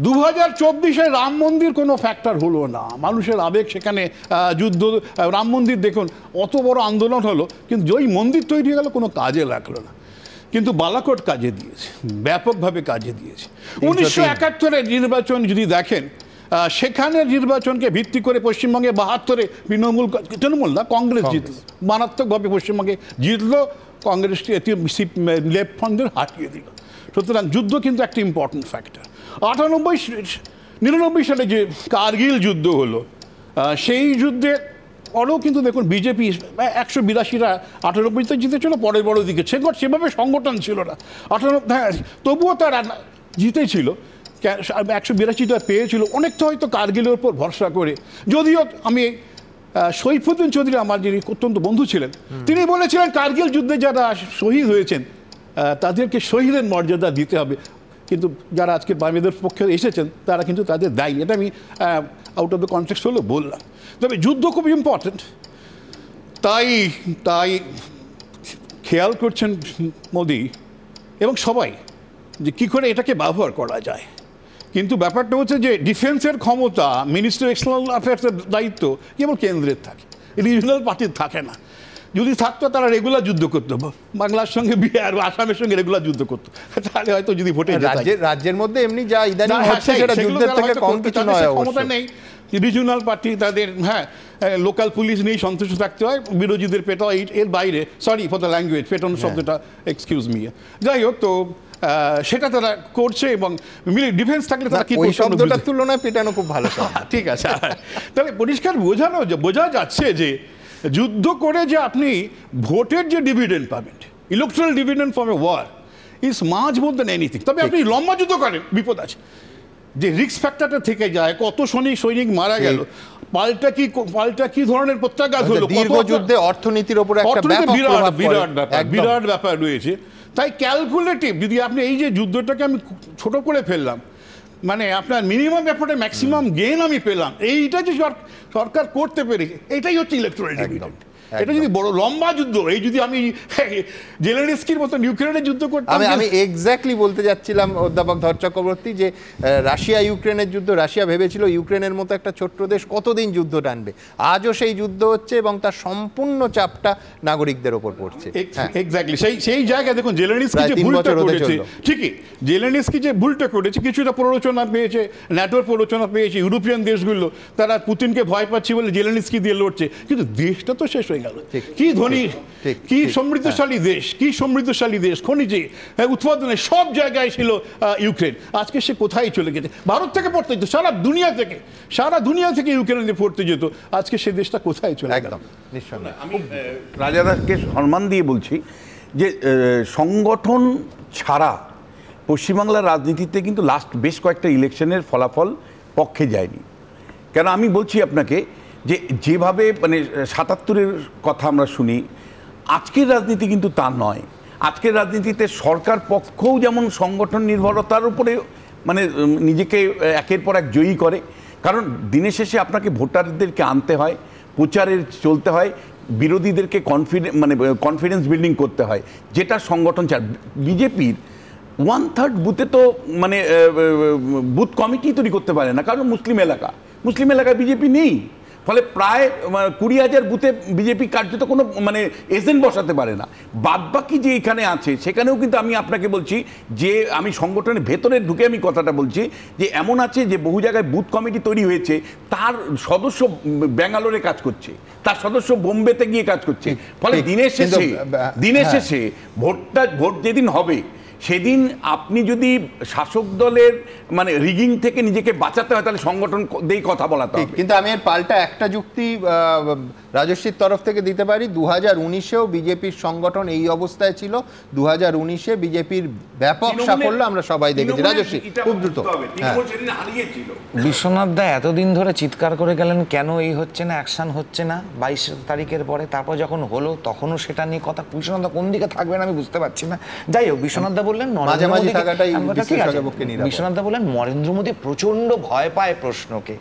2024-এ রাম মন্দির কোনো ফ্যাক্টর হলো না, মানুষের আবেগ সেখানে যুদ্ধ, রাম মন্দির দেখুন অত বড় আন্দোলন হলো, কিন্তু ওই মন্দির তৈরি হয়ে গেল, কোনো কাজে লাগলো না। কিন্তু বালাকোট কাজে দিয়েছে, ব্যাপকভাবে কাজে দিয়েছে। 1971-এর নির্বাচন যদি দেখেন, সেখানে নির্বাচনকে ভিত্তি করে পশ্চিমবঙ্গে 72-এ তৃণমূল না কংগ্রেস জিতল, মারাত্মকভাবে পশ্চিমবঙ্গে জিতলো, কংগ্রেস লেফট ফ্রন্টের হারিয়ে দিল। সুতরাং যুদ্ধ কিন্তু একটা ইম্পর্টেন্ট ফ্যাক্টর। 99 সালে যে কার্গিল যুদ্ধ হলো, সেই যুদ্ধে পরেও কিন্তু দেখুন বিজেপি 182রা 98তে জিতেছিল, পরের বড় দিকে সেভাবে সংগঠন ছিল না 98, তবুও তারা জিতেছিল, 182টা পেয়েছিল অনেকটা হয়তো কার্গিলের উপর ভরসা করে। যদিও আমি সৈফুদ্দিন চৌধুরী আমার যিনি অত্যন্ত বন্ধু ছিলেন, তিনি বলেছিলেন কার্গিল যুদ্ধে যারা শহীদ হয়েছেন তাদেরকে শহীদের মর্যাদা দিতে হবে, কিন্তু যারা আজকে বামেদের পক্ষে এসেছেন তারা কিন্তু তাদের দায়ী। এটা আমি আউট অফ দ্য কনটেক্সট হলো বললাম। তবে যুদ্ধ খুব ইম্পর্টেন্ট, তাই খেয়াল করছেন মোদি এবং সবাই যে কী করে এটাকে ব্যবহার করা যায়। কিন্তু ব্যাপারটা হচ্ছে যে ডিফেন্সের ক্ষমতা, মিনিস্টার এক্সটার্নাল অ্যাফেয়ার্সের দায়িত্ব কেবল কেন্দ্রের থাকে, রিজনাল পার্টির থাকে না। যদি থাকতো তারা রেগুলার যুদ্ধ করতো, বাংলার সঙ্গে বিহার আসামের সঙ্গে রেগুলার যুদ্ধ করতো, তাহলে হয়তো যদি ভোটে রাজ্যের মধ্যে এমনি যা ইদানিং হচ্ছে সেটা যুদ্ধের থেকে কম কিছু নয়। ক্ষমতা নেই, রিজনাল পার্টি তাদের লোকাল পুলিশ নিয়েই সন্তুষ্ট থাকতে হয়, বিরোধীদের পেটা এর বাইরে, সরি ফর দ্য ল্যাঙ্গুয়েজ, পেটানো শব্দটা এক্সকিউজ মি, যাই হোক, তো সেটা তারা করছে। এবং ডিফেন্স থাকলে তারা কি শব্দটার তুলনায় পেটানো খুব ভালো, ঠিক আছে। তবে পরিষ্কার বোঝা যাচ্ছে যে যুদ্ধ করে যে আপনি ভোটের যে ডিভিডেন্ড পাবেন, electoral dividend from a war is much more than anything. তবে আপনি লম্বা যুদ্ধ করেন, বিপদ আছে, যে রিস্ক ফ্যাক্টরটা থেকে যায়, কত সৈনিক মারা গেল, পাল্টা কি ধরনের প্রত্যাঘাত হলো, দীর্ঘ যুদ্ধে অর্থনীতির উপর একটা বিরাট ব্যাপার রয়েছে। তাই ক্যালকুলেটিভ, যদি আপনি এই যে যুদ্ধটাকে আমি ছোট করে ফেললাম, মানে আপনার মিনিমাম ব্যাপারে ম্যাক্সিমাম গেইন আমি পেলাম, এইটা যে সরকার করতে পেরেছে, এটাই হচ্ছে ইলেকট্রাল ডিভিডেন্ড। এটা যদি বড় লম্বা যুদ্ধ, এই যদি আমি জেলেনস্কির মতো ইউক্রেনের যুদ্ধ করতাম, আমি এক্স্যাক্টলি বলতে যাচ্ছিলাম অধ্যাপক ধর চক্রবর্তী, যে রাশিয়া ইউক্রেনের যুদ্ধ, রাশিয়া ভেবেছিল ইউক্রেনের মতো একটা ছোট্ট দেশ কতদিন যুদ্ধ টানবে, আজও সেই যুদ্ধ হচ্ছে এবং তার সম্পূর্ণ চাপটা নাগরিকদের ওপর পড়ছে। এক্স্যাক্টলি সেই জায়গায় দেখুন জেলেনস্কি যে ভুলটা করেছে, ঠিকই জেলেনস্কি যে ভুলটা করেছে, কিছুটা প্ররোচনা পেয়েছে, ন্যাটোর প্ররোচনা পেয়েছে, ইউরোপিয়ান দেশগুলো তারা পুতিনকে ভয় পাচ্ছে বলে জেলেনস্কি দিয়ে লড়ছে, কিন্তু দেশটা তো শেষ হয়ে গেল। কি ধনী, কি সমৃদ্ধশালী দেশ, খনিজে উৎপাদনে সব জায়গায় ছিল ইউক্রেন, আজকে সে কোথায় চলে গেছে? ভারত থেকে পড়তে যেত, সারা দুনিয়া থেকে ইউক্রেনে পড়তে যেত, আজকে সে দেশটা কোথায় চলে গেল? আমি রাজা দাসকে সম্মান দিয়ে বলছি যে সংগঠন ছাড়া পশ্চিমবাংলার রাজনীতিতে কিন্তু লাস্ট বেশ কয়েকটা ইলেকশনের ফলাফল পক্ষে যায়নি। কেন আমি বলছি আপনাকে যে যেভাবে মানে ৭৭-এর কথা আমরা শুনি, আজকের রাজনীতি কিন্তু তা নয়। আজকের রাজনীতিতে সরকার পক্ষও যেমন সংগঠন নির্ভরতার উপরে মানে নিজেকে একের পর এক জয়ী করে, কারণ দিনের শেষে আপনাকে ভোটারদেরকে আনতে হয়, প্রচারের চলতে হয়, বিরোধীদেরকে কনফিডেন্স বিল্ডিং করতে হয়, যেটা সংগঠন ছাড়া বিজেপির 1/3 বুথে তো মানে বুথ কমিটি তৈরি করতে পারে না, কারণ মুসলিম এলাকায় বিজেপি নেই। ফলে প্রায় 20,000 বুথে বিজেপি কার্যত কোনো মানে এজেন্ট বসাতে পারে না। বাদবাকি যে এখানে আছে সেখানেও কিন্তু আমি আপনাকে বলছি যে আমি সংগঠনের ভেতরে ঢুকে আমি কথাটা বলছি যে এমন আছে যে বহু জায়গায় বুথ কমিটি তৈরি হয়েছে, তার সদস্য ব্যাঙ্গালোরে কাজ করছে, তার সদস্য বোম্বেতে গিয়ে কাজ করছে। ফলে দিনের শেষে ভোট যেদিন হবে সেদিন আপনি যদি শাসক দলের মানে রিগিং থেকে নিজেকে বাঁচাতে হয় তাহলে সংগঠন দিয়েই কথা বলাতে হবে। কিন্তু আমি এর পাল্টা একটা যুক্তি রাজস্বীর তরফ থেকে দিতে পারি। 2019-এও বিজেপির সংগঠন এই অবস্থায় ছিল। 2019-এ বিজেপির ব্যাপক সাফল্য আমরা সবাই দেখেছি। রাজস্বী খুব দ্রুত। বিশ্বনাথ দা এতদিন ধরে চিৎকার করে গেলেন কেন এই হচ্ছে না, অ্যাকশন হচ্ছে না 22 তারিখের পরে, তারপর যখন হলো তখনও সেটা নিয়ে কথা। বিশ্বনাথ দা কোন দিকে থাকবেন আমি বুঝতে পারছি না। যাই হোক, বিশ্বনাথ দা বললেন বিশ্বনাথ দা বললেন নরেন্দ্র মোদী প্রচন্ড ভয় পায় প্রশ্নকে।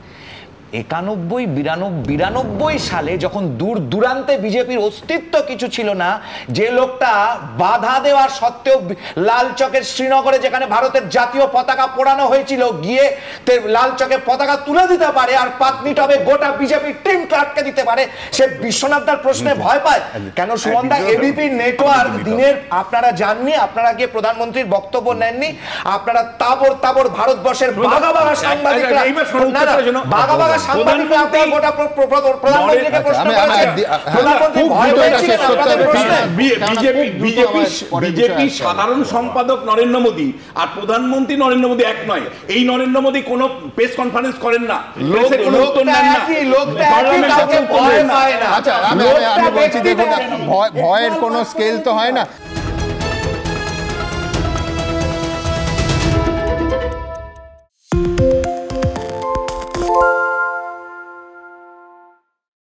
91-92 সালে যখন দূর দূরান্তে বিজেপির অস্তিত্ব কিছু ছিল না, যে লোকটা বাধা দেওয়ার সত্ত্বেও লাল চকের শ্রীনগরে যেখানে ভারতের জাতীয় পতাকা পোড়ানো হয়েছিল গিয়ে লাল চকে পতাকা তুলে দিতে পারে আর পাতনিটবে গোটা বিজেপির টিম ক্লার্ককে দিতে পারে, সে বিশ্বনাথ দার প্রশ্নে ভয় পায় কেন? সুমনদা, এবিপি নেটওয়ার্ক দিনের আপনারা জাননি, আপনারা গিয়ে প্রধানমন্ত্রীর বক্তব্য নেননি, আপনারা তাবড় তাবড় ভারতবর্ষের বাঘা বাঘা সাংবাদিকরা বাঘা সাংবাদিকরা আপনারা গোটা প্রধানমন্ত্রীকে প্রশ্ন করেছেন। প্রধানমন্ত্রী ভয় পেয়েছিলেন আপনাদের প্রশ্নে। বিজেপি সাধারণ সম্পাদক নরেন্দ্র মোদী আর প্রধানমন্ত্রী নরেন্দ্র মোদী এক নয়। এই নরেন্দ্র মোদী কোনো প্রেস কনফারেন্স করেন না, আচ্ছা আমি বলছি দেখুন, ভয়ের কোনো স্কেল তো হয় না।